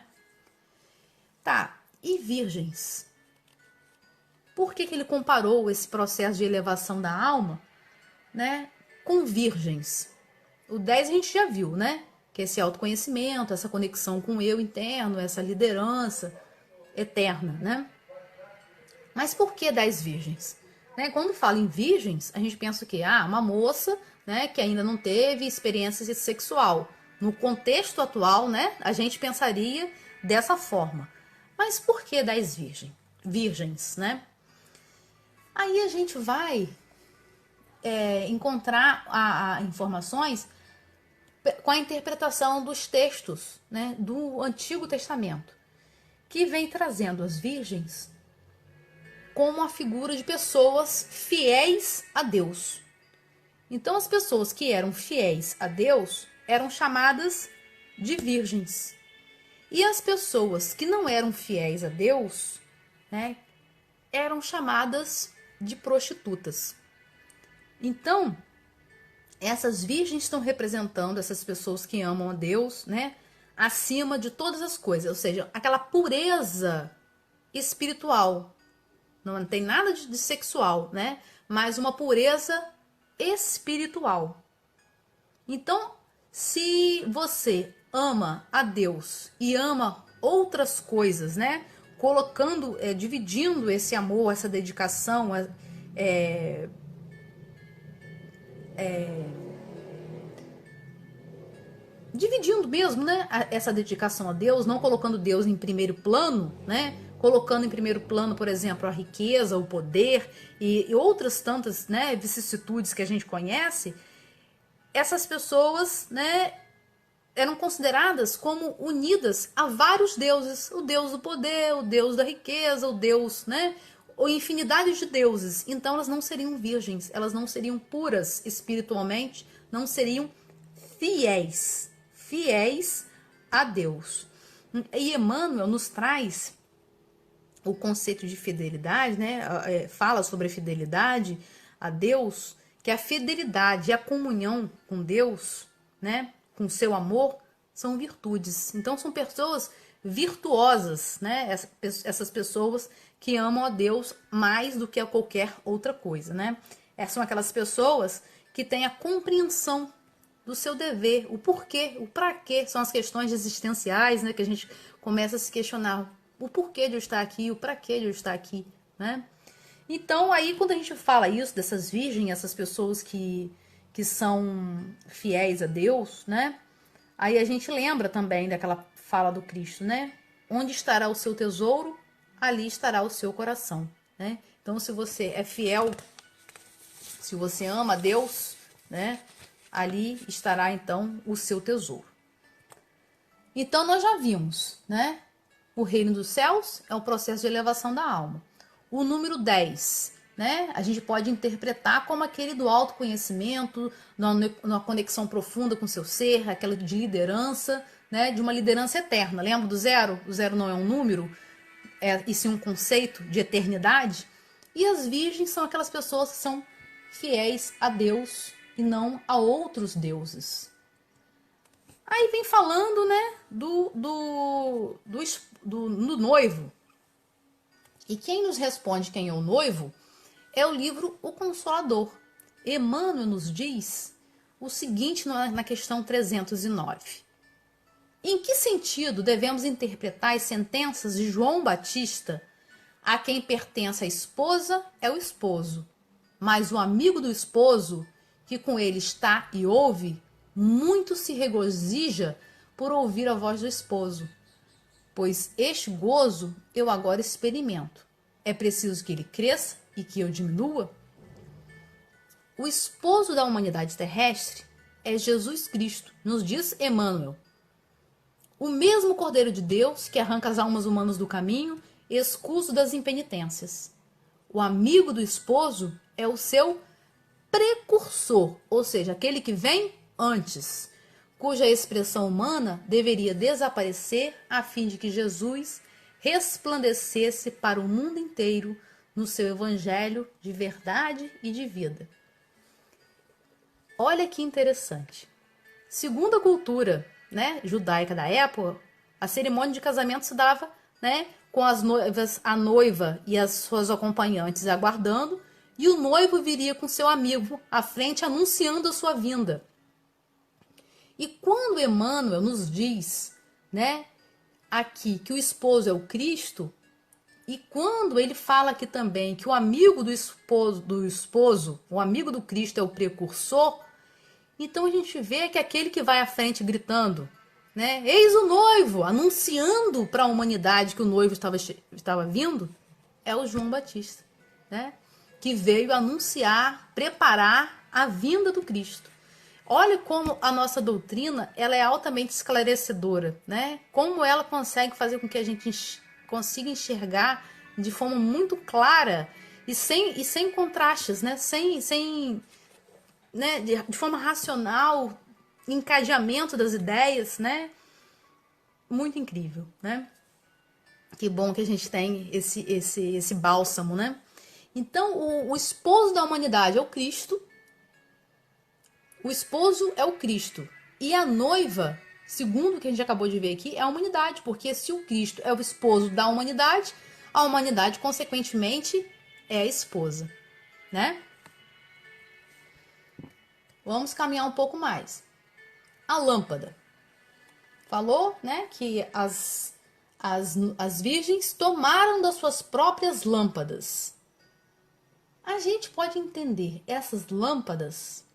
Tá, e virgens? Por que ele comparou esse processo de elevação da alma, né, com virgens? O 10 a gente já viu, né? Que é esse autoconhecimento, essa conexão com o eu interno, essa liderança eterna, né? Mas por que 10 virgens? Né? Quando fala em virgens, a gente pensa que uma moça, né, que ainda não teve experiência sexual. No contexto atual, né, a gente pensaria dessa forma. Mas por que 10 virgens, né? Aí a gente vai encontrar informações com a interpretação dos textos, né, do Antigo Testamento, que vem trazendo as virgens como a figura de pessoas fiéis a Deus. Então, as pessoas que eram fiéis a Deus eram chamadas de virgens. E as pessoas que não eram fiéis a Deus, né, eram chamadas de prostitutas. Então, essas virgens estão representando essas pessoas que amam a Deus, né, acima de todas as coisas, ou seja, aquela pureza espiritual. Não tem nada de sexual, né, mas uma pureza espiritual. Então, se você ama a Deus e ama outras coisas, né, colocando, dividindo esse amor, essa dedicação, dividindo mesmo, né, essa dedicação a Deus, não colocando Deus em primeiro plano, né, colocando em primeiro plano, por exemplo, a riqueza, o poder e outras tantas, né, vicissitudes que a gente conhece, essas pessoas, né, eram consideradas como unidas a vários deuses, o deus do poder, o deus da riqueza, o deus, né, ou infinidade de deuses. Então elas não seriam virgens, elas não seriam puras espiritualmente, não seriam fiéis a Deus. E Emmanuel nos traz o conceito de fidelidade, né? Fala sobre a fidelidade a Deus, que a fidelidade e a comunhão com Deus, né, com seu amor, são virtudes. Então são pessoas virtuosas, né? Essas pessoas que amam a Deus mais do que a qualquer outra coisa, né? São aquelas pessoas que têm a compreensão do seu dever, o porquê, o para quê, são as questões existenciais, né, que a gente começa a se questionar o porquê de eu estar aqui, o para quê de eu estar aqui, né? Então, aí quando a gente fala isso, dessas virgens, essas pessoas que são fiéis a Deus, né? Aí a gente lembra também daquela fala do Cristo, né? Onde estará o seu tesouro, ali estará o seu coração, né? Então, se você é fiel, se você ama a Deus, né, ali estará então o seu tesouro. Então nós já vimos, né? O reino dos céus é o processo de elevação da alma. O número 10, né? A gente pode interpretar como aquele do autoconhecimento, numa conexão profunda com o seu ser, aquela de liderança, né? De uma liderança eterna. Lembra do zero? O zero não é um número. e sim um conceito de eternidade. E as virgens são aquelas pessoas que são fiéis a Deus e não a outros deuses. Aí vem falando, né, do noivo. E quem nos responde quem é o noivo é o livro O Consolador. Emmanuel nos diz o seguinte na questão 309. Em que sentido devemos interpretar as sentenças de João Batista? A quem pertence a esposa é o esposo, mas o amigo do esposo, que com ele está e ouve, muito se regozija por ouvir a voz do esposo, pois este gozo eu agora experimento. É preciso que ele cresça e que eu diminua? O esposo da humanidade terrestre é Jesus Cristo, nos diz Emmanuel. O mesmo Cordeiro de Deus que arranca as almas humanas do caminho, escuso das impenitências. O amigo do esposo é o seu precursor, ou seja, aquele que vem antes, cuja expressão humana deveria desaparecer a fim de que Jesus resplandecesse para o mundo inteiro no seu evangelho de verdade e de vida. Olha que interessante. Segundo a cultura, né, judaica da época, a cerimônia de casamento se dava, né, com as noivas, a noiva e as suas acompanhantes aguardando, e o noivo viria com seu amigo à frente anunciando a sua vinda. E quando Emmanuel nos diz, né, aqui que o esposo é o Cristo, e quando ele fala aqui também que o amigo do esposo, o amigo do Cristo é o precursor, então a gente vê que aquele que vai à frente gritando, né, eis o noivo, anunciando para a humanidade que o noivo estava vindo, é o João Batista, né, que veio anunciar, preparar a vinda do Cristo. Olha como a nossa doutrina ela é altamente esclarecedora, né? Como ela consegue fazer com que a gente consiga enxergar de forma muito clara e sem contrastes, né? Né? De forma racional, encadeamento das ideias, né? Muito incrível, né? Que bom que a gente tem esse bálsamo, né? Então, o esposo da humanidade é o Cristo. O esposo é o Cristo. E a noiva, segundo o que a gente acabou de ver aqui, é a humanidade. Porque se o Cristo é o esposo da humanidade, a humanidade, consequentemente, é a esposa, né? Vamos caminhar um pouco mais. A lâmpada. Falou, né, que as virgens tomaram das suas próprias lâmpadas. A gente pode entender essas lâmpadas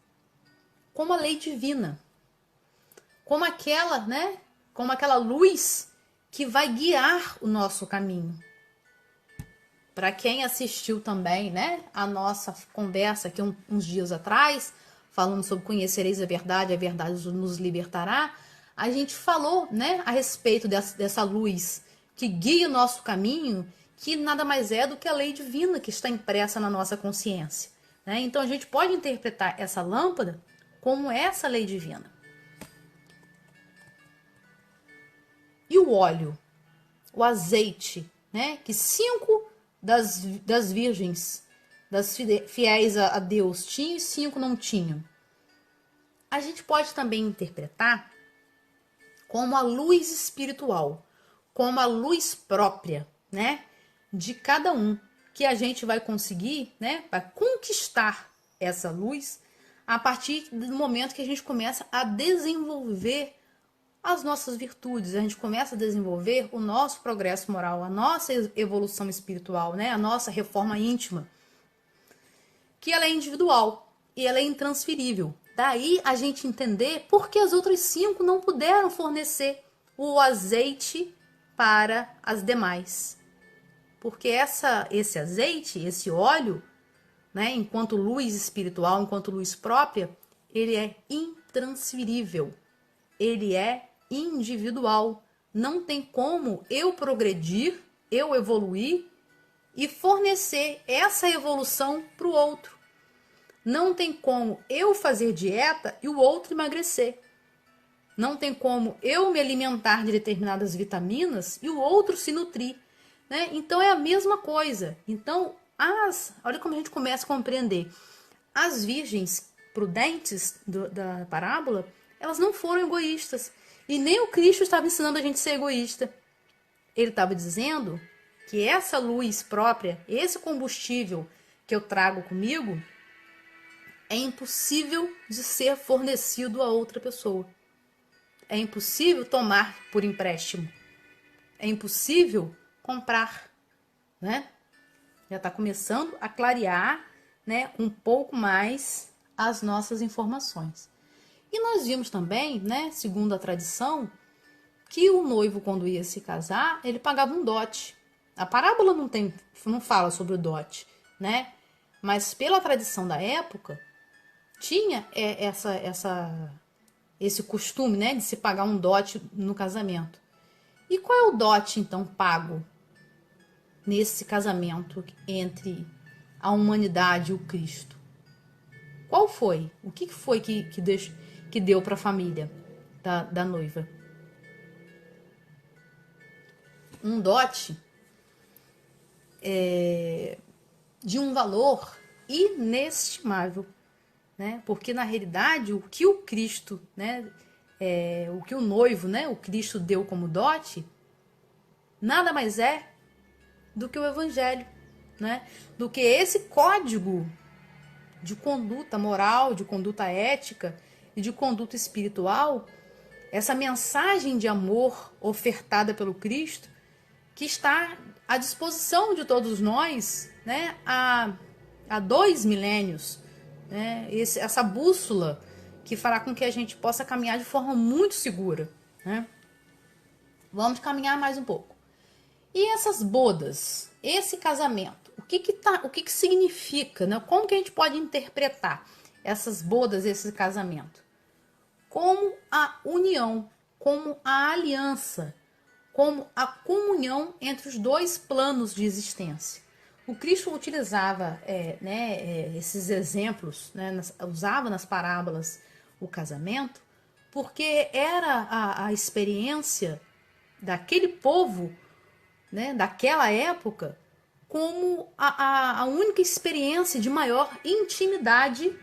como a lei divina, como aquela luz que vai guiar o nosso caminho. Para quem assistiu também, né, a nossa conversa aqui uns dias atrás, falando sobre conhecereis a verdade nos libertará, a gente falou, né, a respeito dessa luz que guia o nosso caminho, que nada mais é do que a lei divina que está impressa na nossa consciência, né? Então a gente pode interpretar essa lâmpada como essa lei divina. E o óleo, o azeite, né? Que 5 das virgens, das fiéis a Deus tinham e 5 não tinham. A gente pode também interpretar como a luz espiritual, como a luz própria, né? De cada um, que a gente vai conseguir, né? Vai conquistar essa luz a partir do momento que a gente começa a desenvolver as nossas virtudes, a gente começa a desenvolver o nosso progresso moral, a nossa evolução espiritual, né? A nossa reforma íntima, que ela é individual e ela é intransferível. Daí a gente entender por que as outras 5 não puderam fornecer o azeite para as demais. Porque esse azeite, esse óleo, né, enquanto luz espiritual, enquanto luz própria, ele é intransferível, ele é individual. Não tem como eu progredir, eu evoluir e fornecer essa evolução para o outro. Não tem como eu fazer dieta e o outro emagrecer. Não tem como eu me alimentar de determinadas vitaminas e o outro se nutrir. né? Então é a mesma coisa. Então, olha como a gente começa a compreender. As virgens prudentes da parábola, elas não foram egoístas. E nem o Cristo estava ensinando a gente a ser egoísta. Ele estava dizendo que essa luz própria, esse combustível que eu trago comigo, é impossível de ser fornecido a outra pessoa. É impossível tomar por empréstimo. É impossível comprar, né? Já está começando a clarear, né, um pouco mais as nossas informações. E nós vimos também, né, segundo a tradição, que o noivo, quando ia se casar, ele pagava um dote. A parábola não fala sobre o dote, né? Mas pela tradição da época, tinha esse costume, né, de se pagar um dote no casamento. E qual é o dote, então, pago nesse casamento entre a humanidade e o Cristo? Qual foi? O que foi que deu para a família da noiva? Um dote de um valor inestimável, né? Porque na realidade o que o Cristo, né, o que o noivo, né, o Cristo deu como dote, nada mais é do que o Evangelho, né? Do que esse código de conduta moral, de conduta ética e de conduta espiritual, essa mensagem de amor ofertada pelo Cristo, que está à disposição de todos nós, né, há 2 milênios, né, essa bússola que fará com que a gente possa caminhar de forma muito segura, né? Vamos caminhar mais um pouco. E essas bodas, esse casamento, o que significa, né? Como que a gente pode interpretar essas bodas, esse casamento? Como a união, como a aliança, como a comunhão entre os 2 planos de existência. O Cristo utilizava esses exemplos, né, usava nas parábolas o casamento, porque era a experiência daquele povo, né, daquela época, como a única experiência de maior intimidade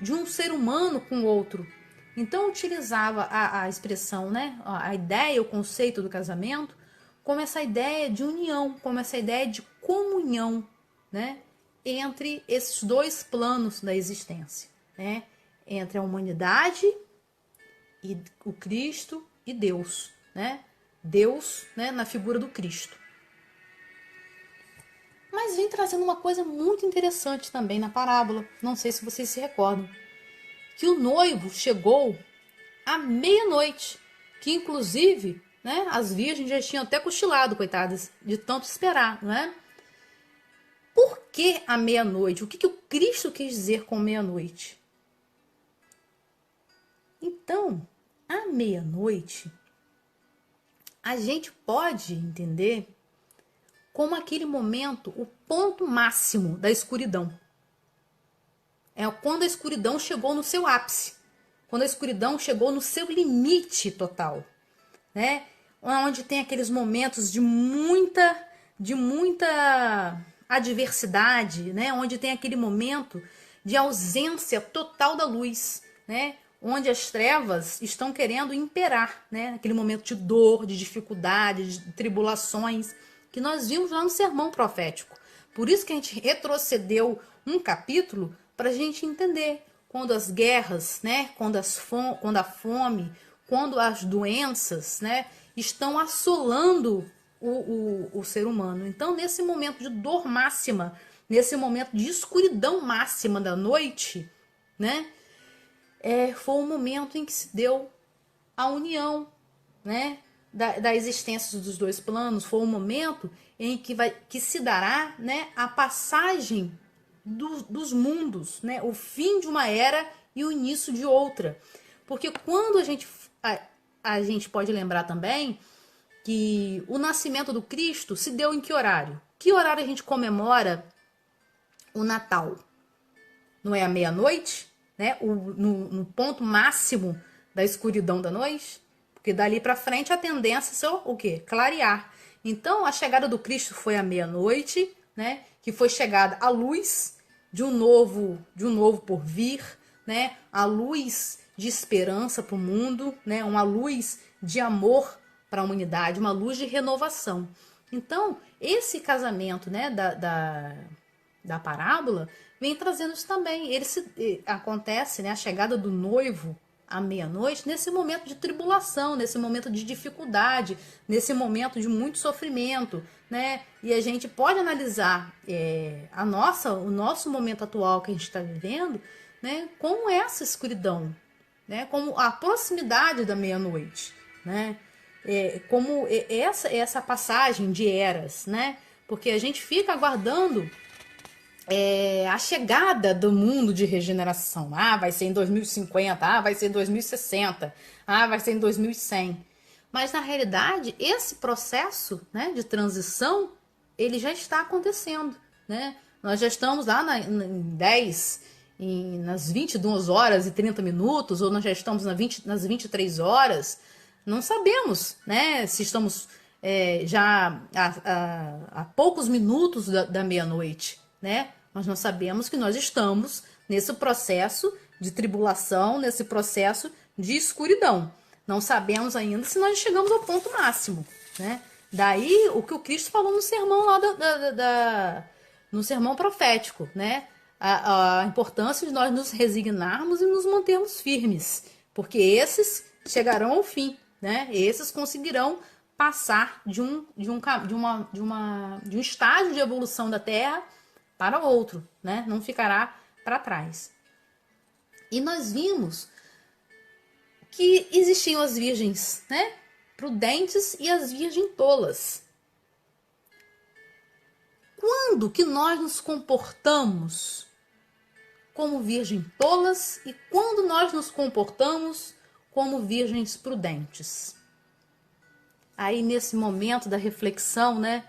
de um ser humano com o outro. Então utilizava a expressão, né, a ideia, o conceito do casamento, como essa ideia de união, como essa ideia de comunhão, né, entre esses 2 planos da existência, né, entre a humanidade e o Cristo e Deus, né, Deus, né, na figura do Cristo. Mas vem trazendo uma coisa muito interessante também na parábola, não sei se vocês se recordam, que o noivo chegou à meia-noite, que inclusive, né, as virgens já tinham até cochilado, coitadas, de tanto esperar, não é? Por que a meia-noite? O que o Cristo quis dizer com meia-noite? Então, à meia-noite, a gente pode entender como aquele momento, o ponto máximo da escuridão. É quando a escuridão chegou no seu ápice, quando a escuridão chegou no seu limite total, né? Onde tem aqueles momentos de muita adversidade, né? Onde tem aquele momento de ausência total da luz, né? Onde as trevas estão querendo imperar, né? Aquele momento de dor, de dificuldade, de tribulações, que nós vimos lá no sermão profético. Por isso que a gente retrocedeu um capítulo para a gente entender quando as guerras, né? Quando a fome, quando as doenças, né, estão assolando o ser humano. Então, nesse momento de dor máxima, nesse momento de escuridão máxima da noite, né, foi o momento em que se deu a união, né, da existência dos 2 planos. Foi o momento em que se dará, né, a passagem dos mundos, né, o fim de uma era e o início de outra. Porque quando a gente pode lembrar também que o nascimento do Cristo se deu em que horário? Que horário a gente comemora o Natal? Não é à meia-noite, né? No ponto máximo da escuridão da noite? Porque dali para frente a tendência é o quê? Clarear. Então, a chegada do Cristo foi à meia-noite, né? Que foi chegada a luz de um novo porvir, né? A luz de esperança para o mundo, né? Uma luz de amor para a humanidade, uma luz de renovação. Então, esse casamento, né, da parábola vem trazendo isso também. Acontece, né, a chegada do noivo à meia-noite nesse momento de tribulação, nesse momento de dificuldade, nesse momento de muito sofrimento, né? E a gente pode analisar o nosso momento atual que a gente está vivendo, né, como essa escuridão, né, como a proximidade da meia-noite, né? Como essa passagem de eras, né? Porque a gente fica aguardando a chegada do mundo de regeneração. Ah, vai ser em 2050, ah, vai ser em 2060, ah, vai ser em 2100. Mas, na realidade, esse processo, né, de transição, ele já está acontecendo, né? Nós já estamos lá nas 22 horas e 30 minutos, ou nós já estamos nas 23 horas. Não sabemos, né, se estamos já há poucos minutos da meia-noite, né? Mas nós sabemos que nós estamos nesse processo de tribulação, nesse processo de escuridão. Não sabemos ainda se nós chegamos ao ponto máximo, né? Daí o que o Cristo falou no sermão lá no sermão profético, né? A importância de nós nos resignarmos e nos mantermos firmes, porque esses chegarão ao fim, né? Esses conseguirão passar de um estágio de evolução da Terra para outro, né? Não ficará para trás. E nós vimos que existiam as virgens, né, prudentes e as virgens tolas. Quando que nós nos comportamos como virgens tolas e quando nós nos comportamos como virgens prudentes? Aí nesse momento da reflexão, né,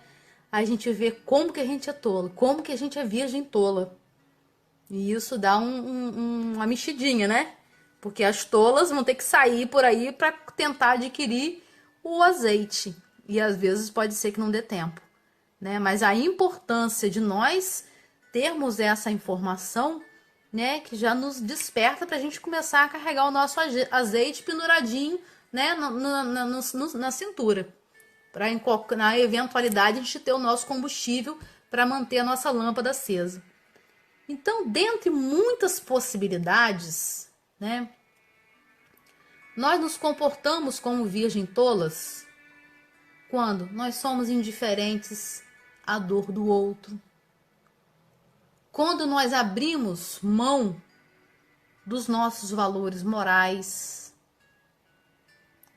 a gente vê como que a gente é tola, como que a gente é virgem tola. E isso dá uma mexidinha, né? Porque as tolas vão ter que sair por aí para tentar adquirir o azeite. E às vezes pode ser que não dê tempo, né? Mas a importância de nós termos essa informação, né, que já nos desperta para a gente começar a carregar o nosso azeite penduradinho, né, na cintura. Para na eventualidade a gente ter o nosso combustível para manter a nossa lâmpada acesa. Então, dentre muitas possibilidades, né, nós nos comportamos como virgem tolas quando nós somos indiferentes à dor do outro, quando nós abrimos mão dos nossos valores morais,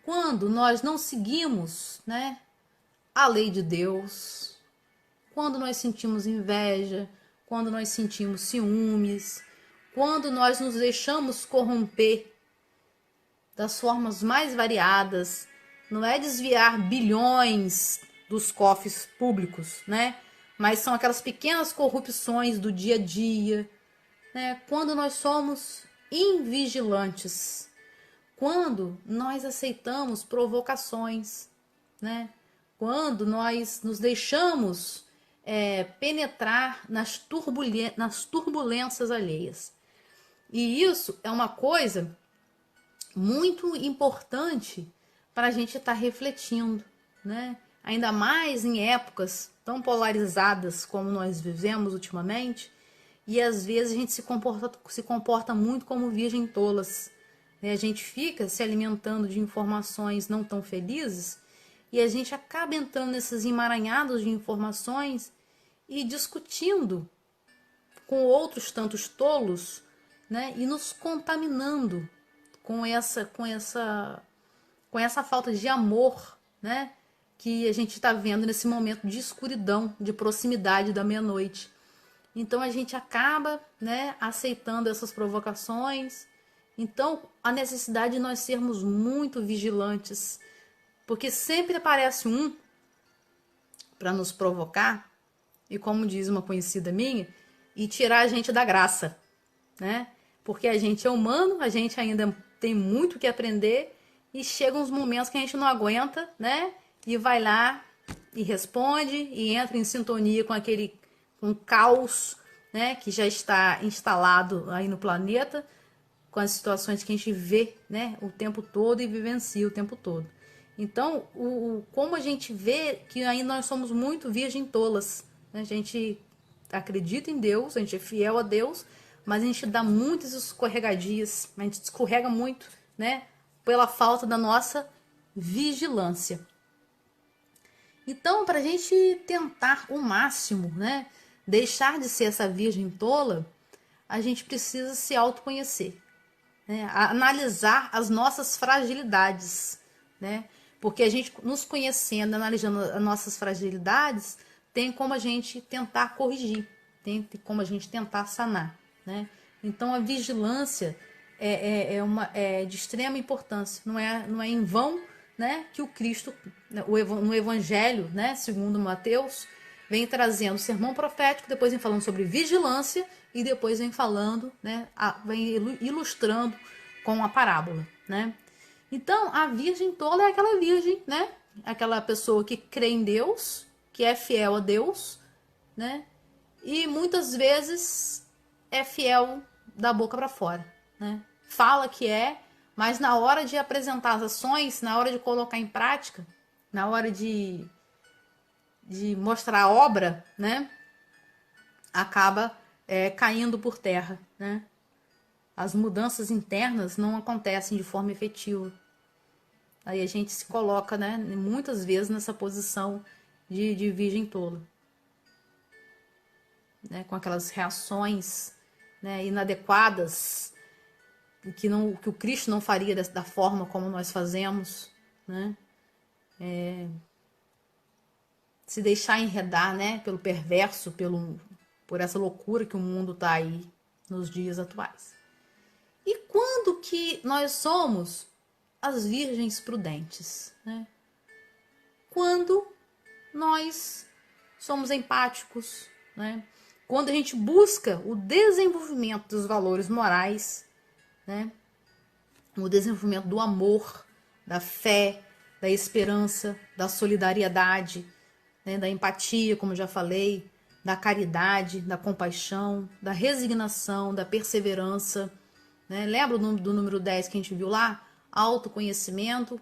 quando nós não seguimos, né, a lei de Deus, quando nós sentimos inveja, quando nós sentimos ciúmes, quando nós nos deixamos corromper das formas mais variadas, não é desviar bilhões dos cofres públicos, né? Mas são aquelas pequenas corrupções do dia a dia, né? Quando nós somos invigilantes, quando nós aceitamos provocações, né? Quando nós nos deixamos penetrar nas turbulências alheias. E isso é uma coisa muito importante para a gente estar refletindo, né? Ainda mais em épocas tão polarizadas como nós vivemos ultimamente, e às vezes a gente se comporta muito como virgem tolas, né? A gente fica se alimentando de informações não tão felizes e a gente acaba entrando nesses emaranhados de informações e discutindo com outros tantos tolos, né? E nos contaminando com essa falta de amor, né, que a gente está vendo nesse momento de escuridão, de proximidade da meia-noite. Então a gente acaba, né, aceitando essas provocações. Então a necessidade de nós sermos muito vigilantes, porque sempre aparece um para nos provocar, e como diz uma conhecida minha, e tirar a gente da graça, né? Porque a gente é humano, a gente ainda tem muito que aprender e chegam uns momentos que a gente não aguenta, né? E vai lá e responde e entra em sintonia com o caos, né, que já está instalado aí no planeta, com as situações que a gente vê, né, o tempo todo e vivencia o tempo todo. Então, como a gente vê que ainda nós somos muito virgem tolas, né? A gente acredita em Deus, a gente é fiel a Deus, mas a gente dá muitas escorregadias, a gente escorrega muito, né, pela falta da nossa vigilância. Então, para a gente tentar o máximo, né, deixar de ser essa virgem tola, a gente precisa se autoconhecer, né, analisar as nossas fragilidades, né, porque a gente nos conhecendo, analisando as nossas fragilidades, tem como a gente tentar corrigir, tem como a gente tentar sanar, né? Então a vigilância é de extrema importância, não é em vão, né, que o Cristo, no Evangelho, né, segundo Mateus, vem trazendo o sermão profético, depois vem falando sobre vigilância e depois vem falando, né, vem ilustrando com a parábola, né? Então, a virgem tola é aquela virgem, né? Aquela pessoa que crê em Deus, que é fiel a Deus, né? E muitas vezes é fiel da boca para fora, né? Fala que é, mas na hora de apresentar as ações, na hora de colocar em prática, na hora de mostrar a obra, né? Acaba caindo por terra, né? As mudanças internas não acontecem de forma efetiva. Aí a gente se coloca, né, muitas vezes nessa posição de virgem tola, né, com aquelas reações, né, inadequadas, que o Cristo não faria da forma como nós fazemos, né, se deixar enredar, né, pelo perverso, por essa loucura que o mundo está aí nos dias atuais. E quando que nós somos as virgens prudentes, né? Quando nós somos empáticos, né? Quando a gente busca o desenvolvimento dos valores morais, né? O desenvolvimento do amor, da fé, da esperança, da solidariedade, né? Da empatia, como eu já falei, da caridade, da compaixão, da resignação, da perseverança, né? Lembra do número 10 que a gente viu lá? Autoconhecimento,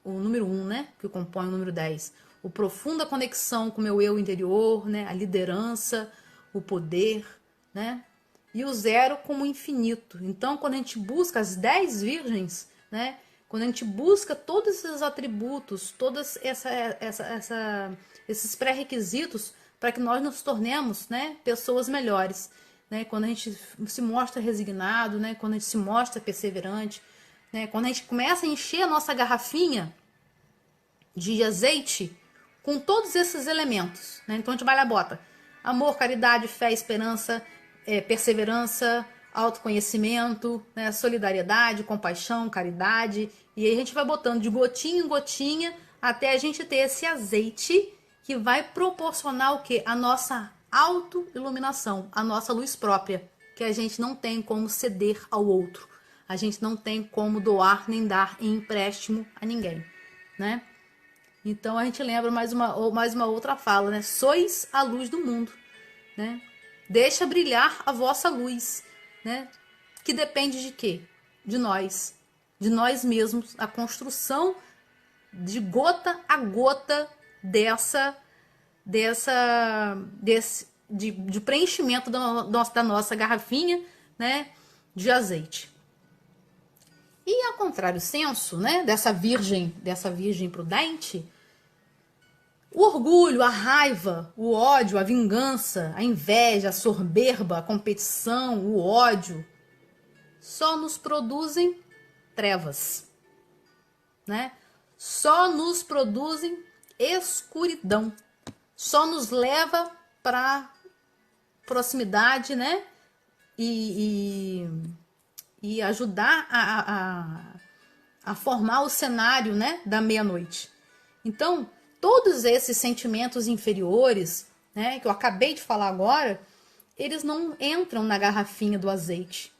o número 1, né? Que compõe o número 10. O profunda conexão com o meu eu interior, né? A liderança, o poder, né? E o 0 como infinito. Então, quando a gente busca as 10 virgens, né? Quando a gente busca todos esses atributos, todos esses pré-requisitos para que nós nos tornemos, né, pessoas melhores, né? Quando a gente se mostra resignado, né? Quando a gente se mostra perseverante, né? Quando a gente começa a encher a nossa garrafinha de azeite com todos esses elementos, né? Então a gente vai lá, bota amor, caridade, fé, esperança, perseverança, autoconhecimento, né? Solidariedade, compaixão, caridade, e aí a gente vai botando de gotinha em gotinha até a gente ter esse azeite que vai proporcionar o quê? A nossa autoiluminação, a nossa luz própria, que a gente não tem como ceder ao outro. A gente não tem como doar nem dar em empréstimo a ninguém, né? Então a gente lembra mais uma outra fala, né? Sois a luz do mundo, né? Deixa brilhar a vossa luz, né? Que depende de quê? De nós mesmos, a construção de gota a gota de preenchimento da nossa garrafinha, né, de azeite. E ao contrário senso, né, dessa virgem prudente, o orgulho, a raiva, o ódio, a vingança, a inveja, a soberba, a competição, o ódio, só nos produzem trevas, né? Só nos produzem escuridão, só nos leva para proximidade, né? E ajudar a formar o cenário, né, da meia-noite. Então, todos esses sentimentos inferiores, né, que eu acabei de falar agora, eles não entram na garrafinha do azeite.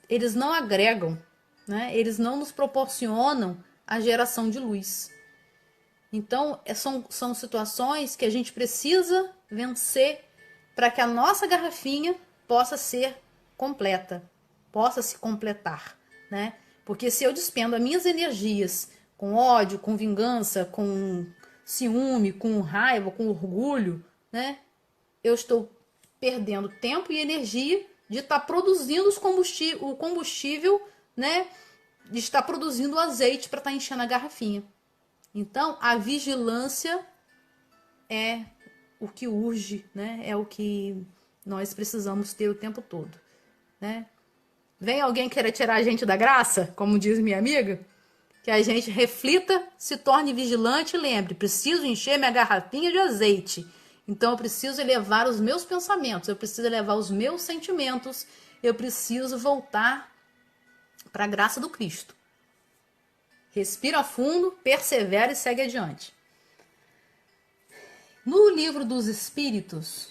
Eles não agregam, né? Eles não nos proporcionam a geração de luz. Então, são situações que a gente precisa vencer para que a nossa garrafinha possa ser completa, possa se completar, né? Porque se eu despendo as minhas energias com ódio, com vingança, com ciúme, com raiva, com orgulho, né? Eu estou perdendo tempo e energia de estar produzindo o combustível, né? De estar produzindo o azeite para estar enchendo a garrafinha. Então, a vigilância é o que urge, né? É o que nós precisamos ter o tempo todo, né? Vem alguém querer tirar a gente da graça, como diz minha amiga, que a gente reflita, se torne vigilante e lembre, preciso encher minha garrafinha de azeite. Então eu preciso elevar os meus pensamentos, eu preciso elevar os meus sentimentos, eu preciso voltar para a graça do Cristo. Respira fundo, persevera e segue adiante. No livro dos Espíritos,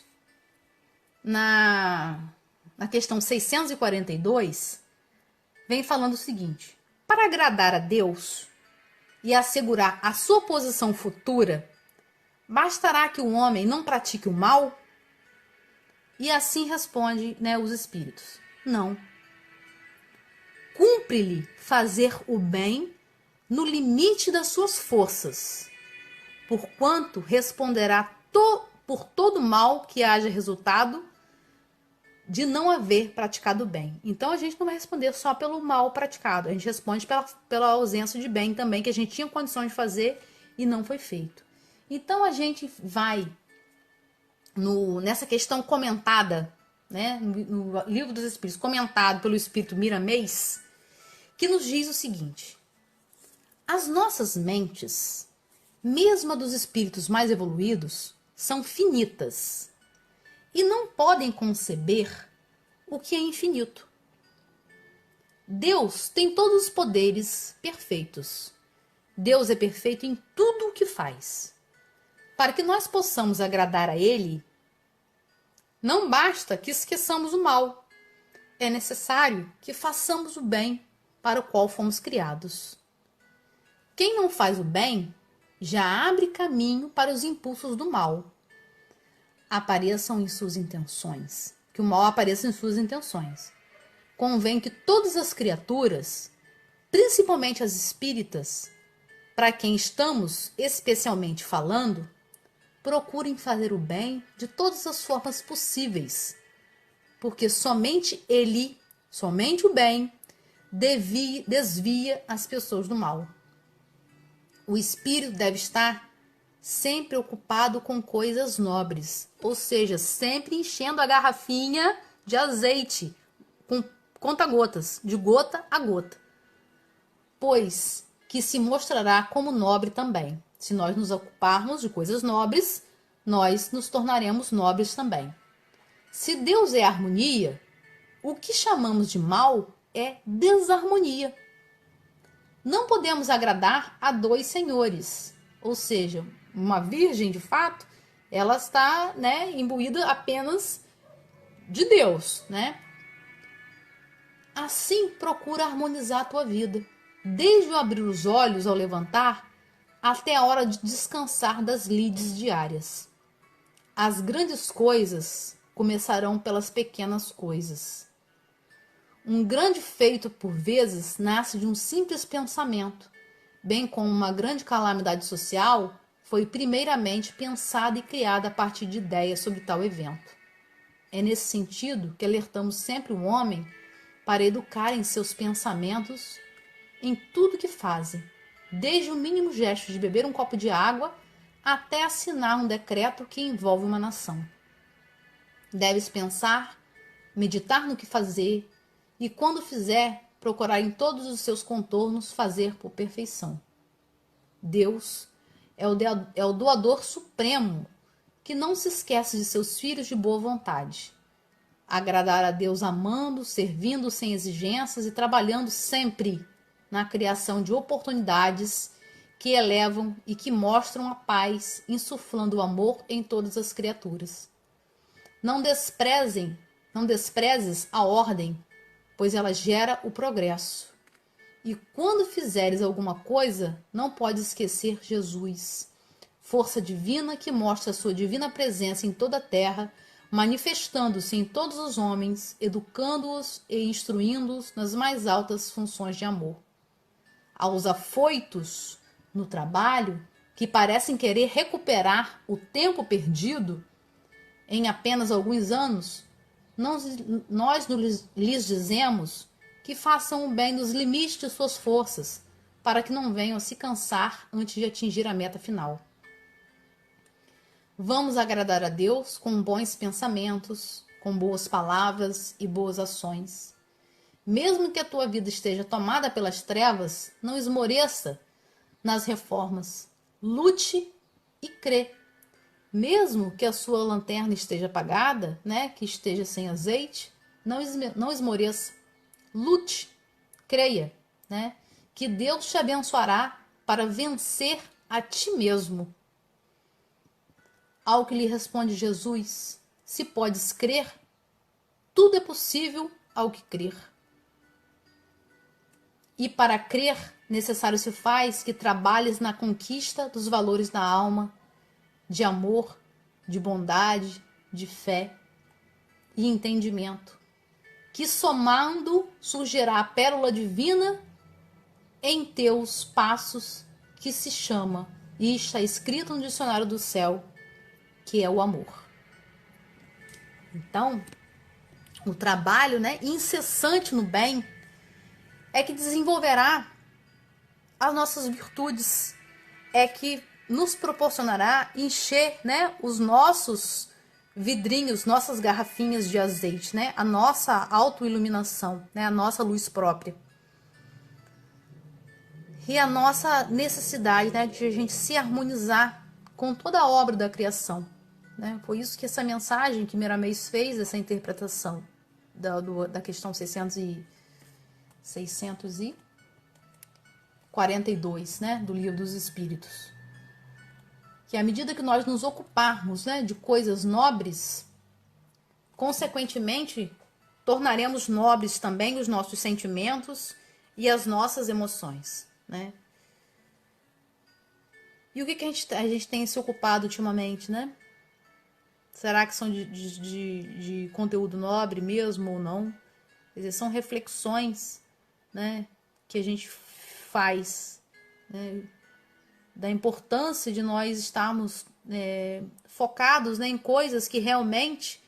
na questão 642, vem falando o seguinte: para agradar a Deus e assegurar a sua posição futura, bastará que o homem não pratique o mal? E assim responde, né, os Espíritos: não. Cumpre-lhe fazer o bem no limite das suas forças, porquanto responderá por todo mal que haja resultado de não haver praticado bem. Então a gente não vai responder só pelo mal praticado, a gente responde pela ausência de bem também, que a gente tinha condições de fazer e não foi feito. Então a gente vai nessa questão comentada, né, no Livro dos Espíritos, comentado pelo Espírito Miramês, que nos diz o seguinte: as nossas mentes, mesmo a dos espíritos mais evoluídos, são finitas e não podem conceber o que é infinito. Deus tem todos os poderes perfeitos. Deus é perfeito em tudo o que faz. Para que nós possamos agradar a Ele, não basta que esqueçamos o mal. É necessário que façamos o bem para o qual fomos criados. Quem não faz o bem já abre caminho para os impulsos do mal. Apareçam em suas intenções. Que o mal apareça em suas intenções. Convém que todas as criaturas, principalmente as espíritas, para quem estamos especialmente falando, procurem fazer o bem de todas as formas possíveis, porque somente ele, somente o bem, desvia as pessoas do mal. O espírito deve estar sempre ocupado com coisas nobres, ou seja, sempre enchendo a garrafinha de azeite, com conta-gotas, de gota a gota, pois que se mostrará como nobre também. Se nós nos ocuparmos de coisas nobres, nós nos tornaremos nobres também. Se Deus é harmonia, o que chamamos de mal é desarmonia. Não podemos agradar a dois senhores, ou seja, uma virgem de fato, ela está, né, imbuída apenas de Deus, né? Assim, procura harmonizar a tua vida, desde o abrir os olhos ao levantar até a hora de descansar das lides diárias. As grandes coisas começarão pelas pequenas coisas. Um grande feito, por vezes, nasce de um simples pensamento, bem como uma grande calamidade social foi primeiramente pensada e criada a partir de ideias sobre tal evento. É nesse sentido que alertamos sempre o homem para educar em seus pensamentos em tudo que fazem, desde o mínimo gesto de beber um copo de água até assinar um decreto que envolve uma nação. Deves pensar, meditar no que fazer e, quando fizer, procurar em todos os seus contornos fazer por perfeição. Deus é o doador supremo que não se esquece de seus filhos de boa vontade. Agradar a Deus amando, servindo sem exigências e trabalhando sempre na criação de oportunidades que elevam e que mostram a paz, insuflando o amor em todas as criaturas. Não desprezes a ordem, pois ela gera o progresso. E quando fizeres alguma coisa, não podes esquecer Jesus, força divina que mostra sua divina presença em toda a terra, manifestando-se em todos os homens, educando-os e instruindo-os nas mais altas funções de amor. Aos afoitos no trabalho, que parecem querer recuperar o tempo perdido em apenas alguns anos, nós lhes dizemos que façam o bem nos limites de suas forças, para que não venham a se cansar antes de atingir a meta final. Vamos agradar a Deus com bons pensamentos, com boas palavras e boas ações. Mesmo que a tua vida esteja tomada pelas trevas, não esmoreça nas reformas. Lute e crê. Mesmo que a sua lanterna esteja apagada, né, que esteja sem azeite, não esmoreça. Lute, creia, né, que Deus te abençoará para vencer a ti mesmo. Ao que lhe responde Jesus: se podes crer, tudo é possível ao que crer. E para crer, necessário se faz que trabalhes na conquista dos valores da alma, de amor, de bondade, de fé e entendimento, que somando surgirá a pérola divina em teus passos, que se chama, e está escrito no dicionário do céu, que é o amor. Então, o trabalho, né, incessante no bem é que desenvolverá as nossas virtudes, é que nos proporcionará encher, né, os nossos vidrinhos, nossas garrafinhas de azeite, né, a nossa autoiluminação, né, a nossa luz própria. E a nossa necessidade, né, de a gente se harmonizar com toda a obra da criação, né? Foi isso que essa mensagem que Miramês fez, essa interpretação da questão 642, né, do Livro dos Espíritos. Que à medida que nós nos ocuparmos, né, de coisas nobres, consequentemente, tornaremos nobres também os nossos sentimentos e as nossas emoções, né? E o que a gente tem se ocupado ultimamente, né? Será que são de conteúdo nobre mesmo ou não? Quer dizer, são reflexões, né, que a gente faz, né, da importância de nós estarmos focados, né, em coisas que realmente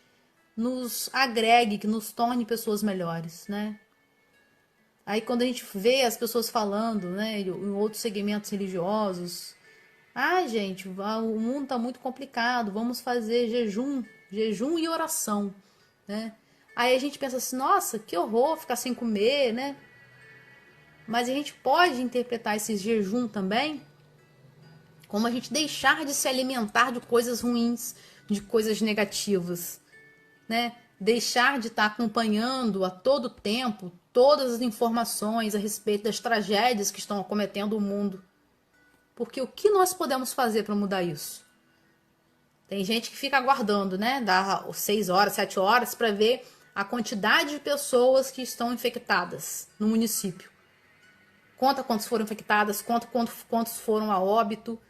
nos agregue, que nos torne pessoas melhores, né? Aí quando a gente vê as pessoas falando, né, em outros segmentos religiosos, gente, o mundo tá muito complicado, vamos fazer jejum e oração, né? Aí a gente pensa assim, nossa, que horror ficar sem comer, né? Mas a gente pode interpretar esse jejum também como a gente deixar de se alimentar de coisas ruins, de coisas negativas, né? Deixar de estar acompanhando a todo tempo todas as informações a respeito das tragédias que estão acometendo o mundo. Porque o que nós podemos fazer para mudar isso? Tem gente que fica aguardando, né? Dá 6 horas, 7 horas para ver a quantidade de pessoas que estão infectadas no município. Conta quantos foram infectadas, quantos foram a óbito.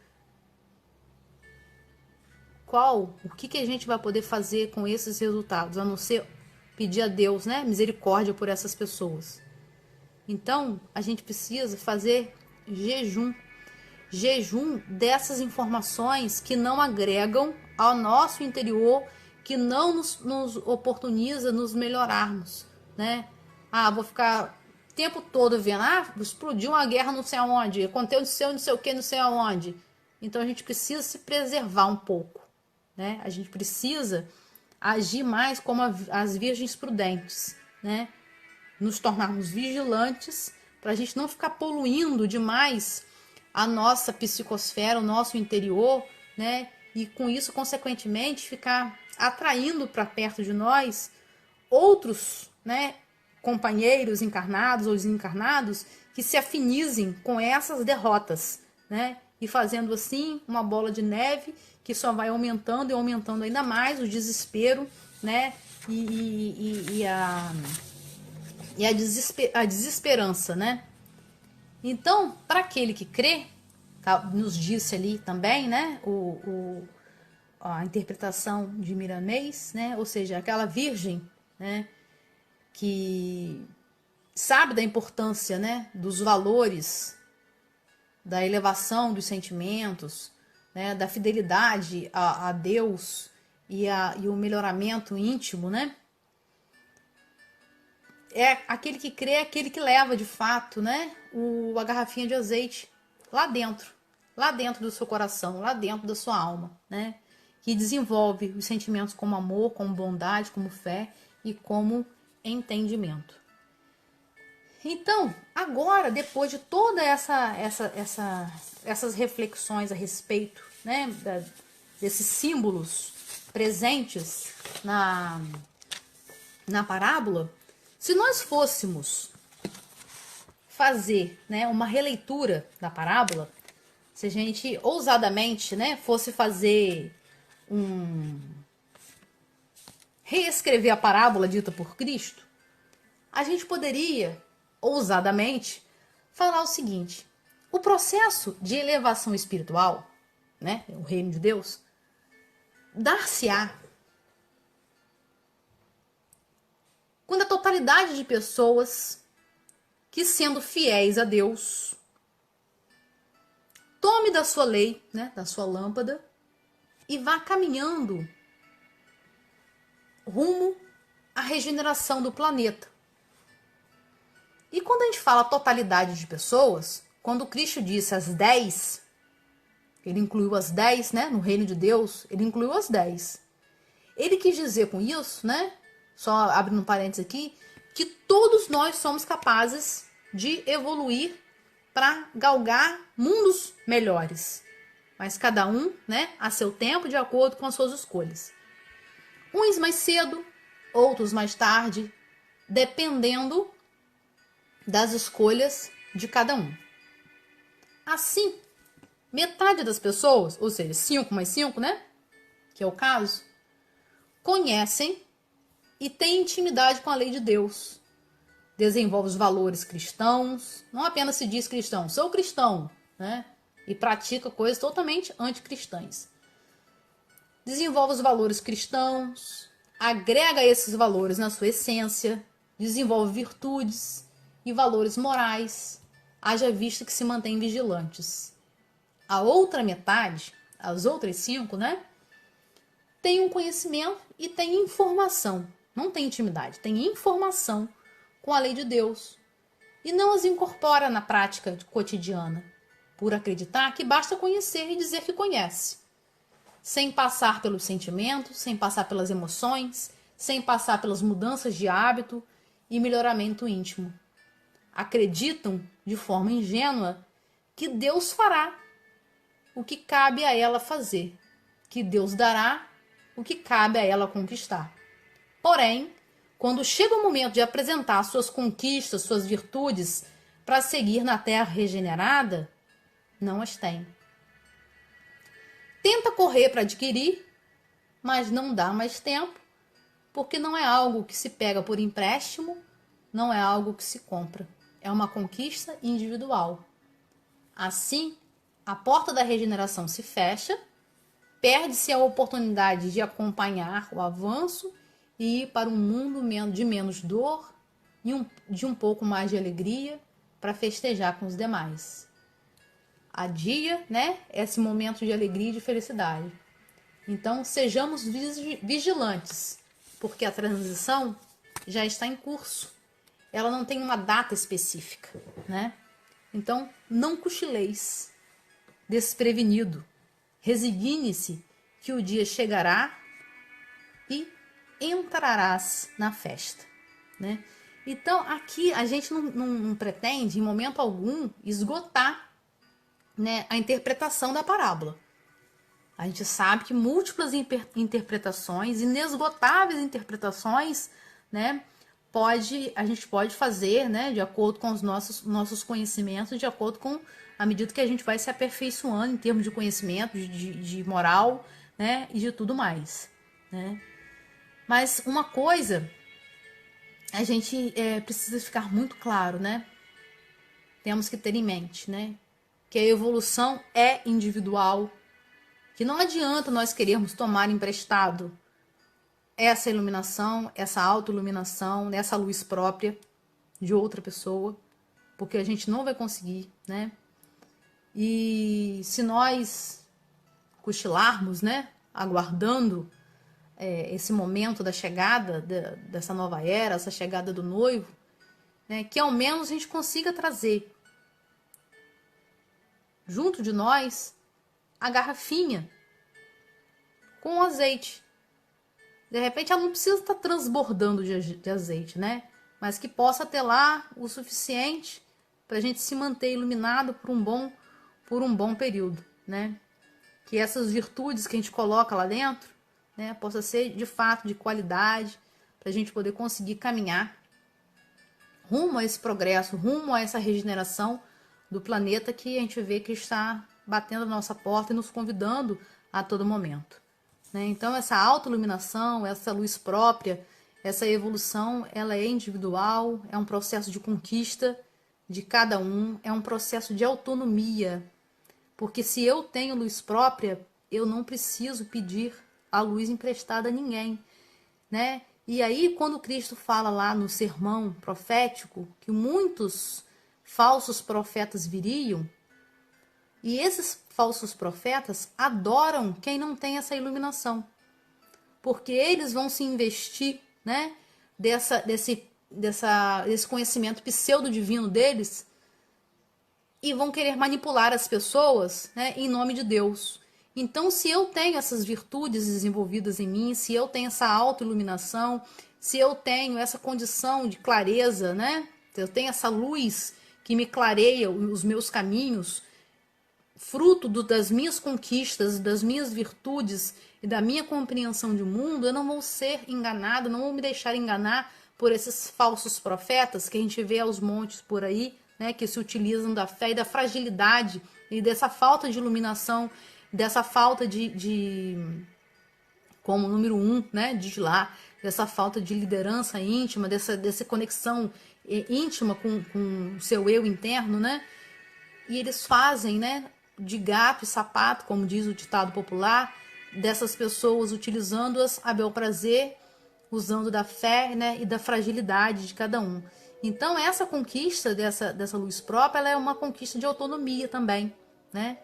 O que a gente vai poder fazer com esses resultados, a não ser pedir a Deus, né, misericórdia por essas pessoas. Então, a gente precisa fazer jejum dessas informações que não agregam ao nosso interior, que não nos oportuniza nos melhorarmos, né? Vou ficar o tempo todo vendo, explodiu uma guerra não sei aonde, aconteceu não sei o que, não sei aonde. Então, a gente precisa se preservar um pouco, né? A gente precisa agir mais como as virgens prudentes, né? Nos tornarmos vigilantes para a gente não ficar poluindo demais a nossa psicosfera, o nosso interior, né? E com isso, consequentemente, ficar atraindo para perto de nós outros, né, companheiros encarnados ou desencarnados que se afinizem com essas derrotas, né? E fazendo assim uma bola de neve que só vai aumentando e aumentando ainda mais o desespero, né? E a desesperança, né? Então, para aquele que crê, nos disse ali também, né, a interpretação de Miramês, né, ou seja, aquela virgem, né, que sabe da importância, né, dos valores, da elevação dos sentimentos, né, da fidelidade a Deus e o melhoramento íntimo, né? É aquele que crê, é aquele que leva de fato, né, a garrafinha de azeite lá dentro do seu coração, lá dentro da sua alma, né? Que desenvolve os sentimentos como amor, como bondade, como fé e como entendimento. Então, agora, depois de toda essas reflexões a respeito, né, desses símbolos presentes na parábola, se nós fôssemos fazer, né, uma releitura da parábola, se a gente ousadamente, né, fosse fazer reescrever a parábola dita por Cristo, a gente poderia ousadamente falar o seguinte: o processo de elevação espiritual, né, o reino de Deus, dar-se-á quando a totalidade de pessoas que, sendo fiéis a Deus, tome da sua lei, né, da sua lâmpada, e vá caminhando rumo à regeneração do planeta. E quando a gente fala totalidade de pessoas, quando Cristo disse as 10, ele incluiu as 10, né, no reino de Deus, ele incluiu as 10. Ele quis dizer com isso, né, só abrindo um parênteses aqui, que todos nós somos capazes de evoluir para galgar mundos melhores. Mas cada um, né, a seu tempo, de acordo com as suas escolhas. Uns mais cedo, outros mais tarde, dependendo das escolhas de cada um. Assim, metade das pessoas, ou seja, 5 mais 5, né, que é o caso, conhecem e têm intimidade com a lei de Deus. Desenvolve os valores cristãos, não apenas se diz cristão, sou cristão, né, e pratica coisas totalmente anticristãs. Desenvolve os valores cristãos, agrega esses valores na sua essência, desenvolve virtudes e valores morais, haja visto que se mantém vigilantes. A outra metade, as outras 5, né, tem um conhecimento e tem informação. Não tem intimidade, tem informação com a lei de Deus. E não as incorpora na prática cotidiana, por acreditar que basta conhecer e dizer que conhece. Sem passar pelos sentimentos, sem passar pelas emoções, sem passar pelas mudanças de hábito e melhoramento íntimo. Acreditam, de forma ingênua, que Deus fará o que cabe a ela fazer, que Deus dará o que cabe a ela conquistar. Porém, quando chega o momento de apresentar suas conquistas, suas virtudes, para seguir na terra regenerada, não as tem. Tenta correr para adquirir, mas não dá mais tempo, porque não é algo que se pega por empréstimo, não é algo que se compra. É uma conquista individual. Assim, a porta da regeneração se fecha, perde-se a oportunidade de acompanhar o avanço e ir para um mundo de menos dor e de um pouco mais de alegria para festejar com os demais. Adia, né, esse momento de alegria e de felicidade. Então, sejamos vigilantes, porque a transição já está em curso. Ela não tem uma data específica, né? Então, não cochileis, desprevenido. Resigne-se que o dia chegará e entrarás na festa, né? Então, aqui a gente não pretende, em momento algum, esgotar, né, a interpretação da parábola. A gente sabe que múltiplas interpretações, inesgotáveis interpretações, né, a gente pode fazer, né, de acordo com os nossos conhecimentos, de acordo com à medida que a gente vai se aperfeiçoando em termos de conhecimento, de moral, né, e de tudo mais, né? Mas uma coisa a gente precisa ficar muito claro, né? Temos que ter em mente, né? que a evolução é individual, que não adianta nós querermos tomar emprestado essa iluminação, essa autoiluminação, essa luz própria de outra pessoa, porque a gente não vai conseguir, né? E se nós cochilarmos, né, aguardando esse momento da chegada dessa nova era, essa chegada do noivo, né, que ao menos a gente consiga trazer junto de nós a garrafinha com azeite. De repente ela não precisa estar transbordando de azeite, né? Mas que possa ter lá o suficiente para a gente se manter iluminado por um bom período, né? Que essas virtudes que a gente coloca lá dentro, né, possa ser de fato de qualidade, para a gente poder conseguir caminhar rumo a esse progresso, rumo a essa regeneração do planeta que a gente vê que está batendo a nossa porta e nos convidando a todo momento, né? Então essa autoiluminação, essa luz própria, essa evolução, ela é individual, é um processo de conquista de cada um, é um processo de autonomia, porque se eu tenho luz própria, eu não preciso pedir a luz emprestada a ninguém, né? E aí, quando Cristo fala lá no sermão profético que muitos falsos profetas viriam, e esses falsos profetas adoram quem não tem essa iluminação, porque eles vão se investir, né, desse conhecimento pseudo-divino deles e vão querer manipular as pessoas, né, em nome de Deus. Então, se eu tenho essas virtudes desenvolvidas em mim, se eu tenho essa autoiluminação, se eu tenho essa condição de clareza, né, se eu tenho essa luz que me clareia os meus caminhos, fruto das minhas conquistas, das minhas virtudes e da minha compreensão de mundo, eu não vou ser enganado, não vou me deixar enganar por esses falsos profetas que a gente vê aos montes por aí, né, que se utilizam da fé e da fragilidade e dessa falta de iluminação, dessa falta como número 1, né, diz lá, dessa falta de liderança íntima, dessa conexão íntima com o seu eu interno, né? E eles fazem, né, de gato e sapato, como diz o ditado popular, dessas pessoas utilizando-as a bel prazer, usando da fé, né, e da fragilidade de cada um. Então, essa conquista dessa luz própria, ela é uma conquista de autonomia também, né?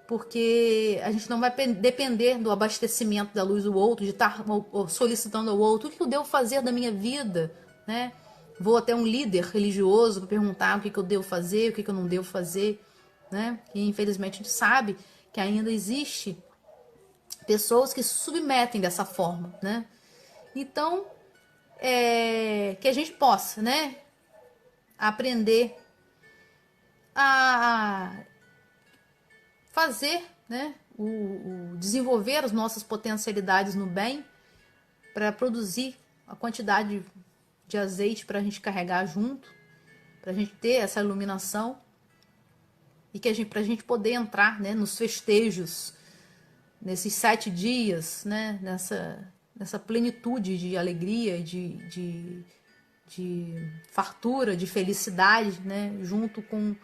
Porque a gente não vai depender do abastecimento da luz do outro, de estar solicitando ao outro o que eu devo fazer da minha vida, né? Vou até um líder religioso para perguntar o que eu devo fazer, o que eu não devo fazer, né? E infelizmente a gente sabe que ainda existe pessoas que se submetem dessa forma, né? Então, que a gente possa, né, aprender a fazer, né, desenvolver as nossas potencialidades no bem para produzir a quantidade de azeite para a gente carregar junto, para a gente ter essa iluminação e que para a gente poder entrar, né, nos festejos, nesses 7 dias, né, nessa plenitude de alegria, de fartura, de felicidade, né, junto com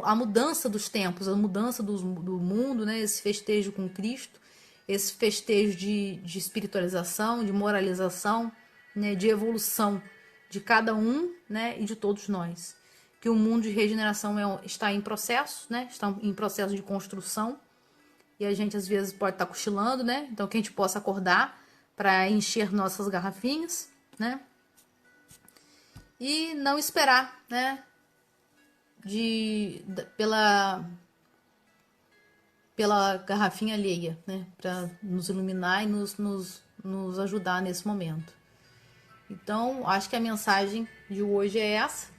a mudança dos tempos, a mudança do mundo, né, esse festejo com Cristo, esse festejo de espiritualização, de moralização, né, de evolução de cada um, né, e de todos nós. Que o mundo de regeneração está em processo, né, está em processo de construção, e a gente às vezes pode estar cochilando, né, então que a gente possa acordar para encher nossas garrafinhas, né, e não esperar, né, pela garrafinha alheia, né, para nos iluminar e nos ajudar nesse momento. Então, acho que a mensagem de hoje é essa.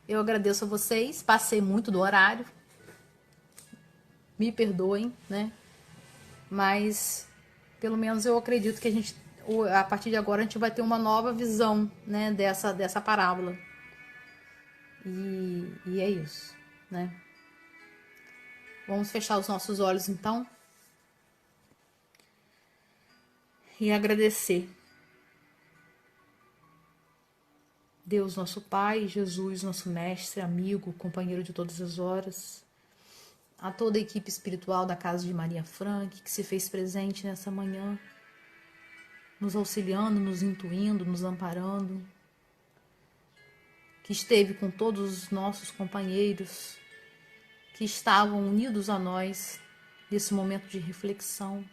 Eu agradeço a vocês, passei muito do horário, me perdoem, né, mas pelo menos eu acredito que a partir de agora a gente vai ter uma nova visão, né, dessa parábola. E é isso, né? Vamos fechar os nossos olhos então e agradecer. Deus, nosso Pai, Jesus, nosso mestre, amigo, companheiro de todas as horas, a toda a equipe espiritual da Casa de Maria Frank, que se fez presente nessa manhã, nos auxiliando, nos intuindo, nos amparando, que esteve com todos os nossos companheiros que estavam unidos a nós nesse momento de reflexão.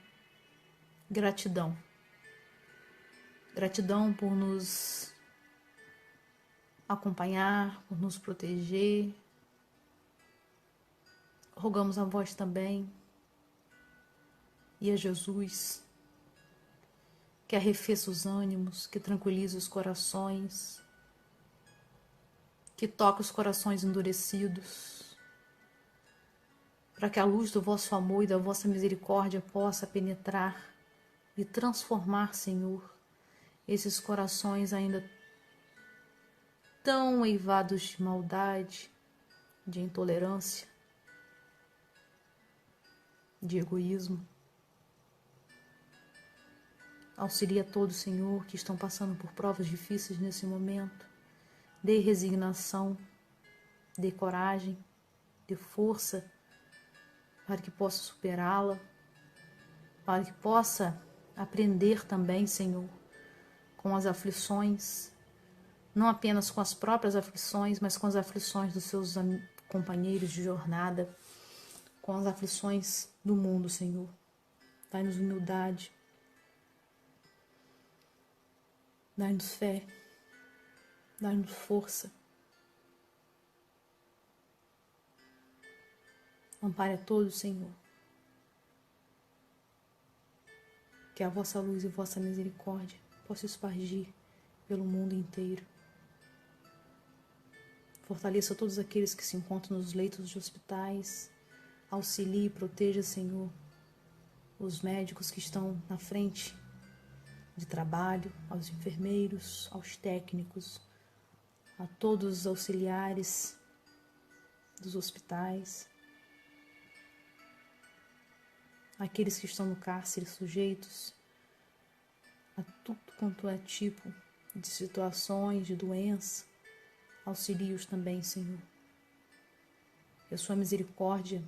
Gratidão. Gratidão por nos acompanhar, por nos proteger. Rogamos a vós também e a Jesus que arrefeça os ânimos, que tranquilize os corações, que toque os corações endurecidos, para que a luz do vosso amor e da vossa misericórdia possa penetrar e transformar, Senhor, esses corações ainda tão eivados de maldade, de intolerância, de egoísmo. Auxilia todos, Senhor, que estão passando por provas difíceis nesse momento. Dê resignação, dê coragem, dê força para que possa superá-la, para que possa aprender também, Senhor, com as aflições, não apenas com as próprias aflições, mas com as aflições dos seus companheiros de jornada, com as aflições do mundo, Senhor. Dai-nos humildade, dai-nos fé, dai-nos força. Ampare a todos, Senhor. Que a vossa luz e vossa misericórdia possam espargir pelo mundo inteiro. Fortaleça todos aqueles que se encontram nos leitos de hospitais. Auxilie e proteja, Senhor, os médicos que estão na frente de trabalho, aos enfermeiros, aos técnicos, a todos os auxiliares dos hospitais, aqueles que estão no cárcere sujeitos a tudo quanto é tipo de situações, de doença. Auxilie-os também, Senhor. Que a sua misericórdia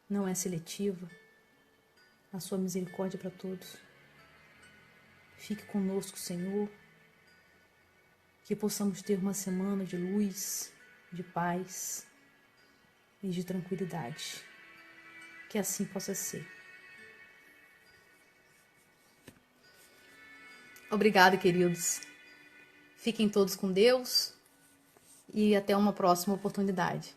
não é seletiva, a sua misericórdia é para todos. Fique conosco, Senhor, que possamos ter uma semana de luz, de paz e de tranquilidade. Que assim possa ser. Obrigada, queridos. Fiquem todos com Deus e até uma próxima oportunidade.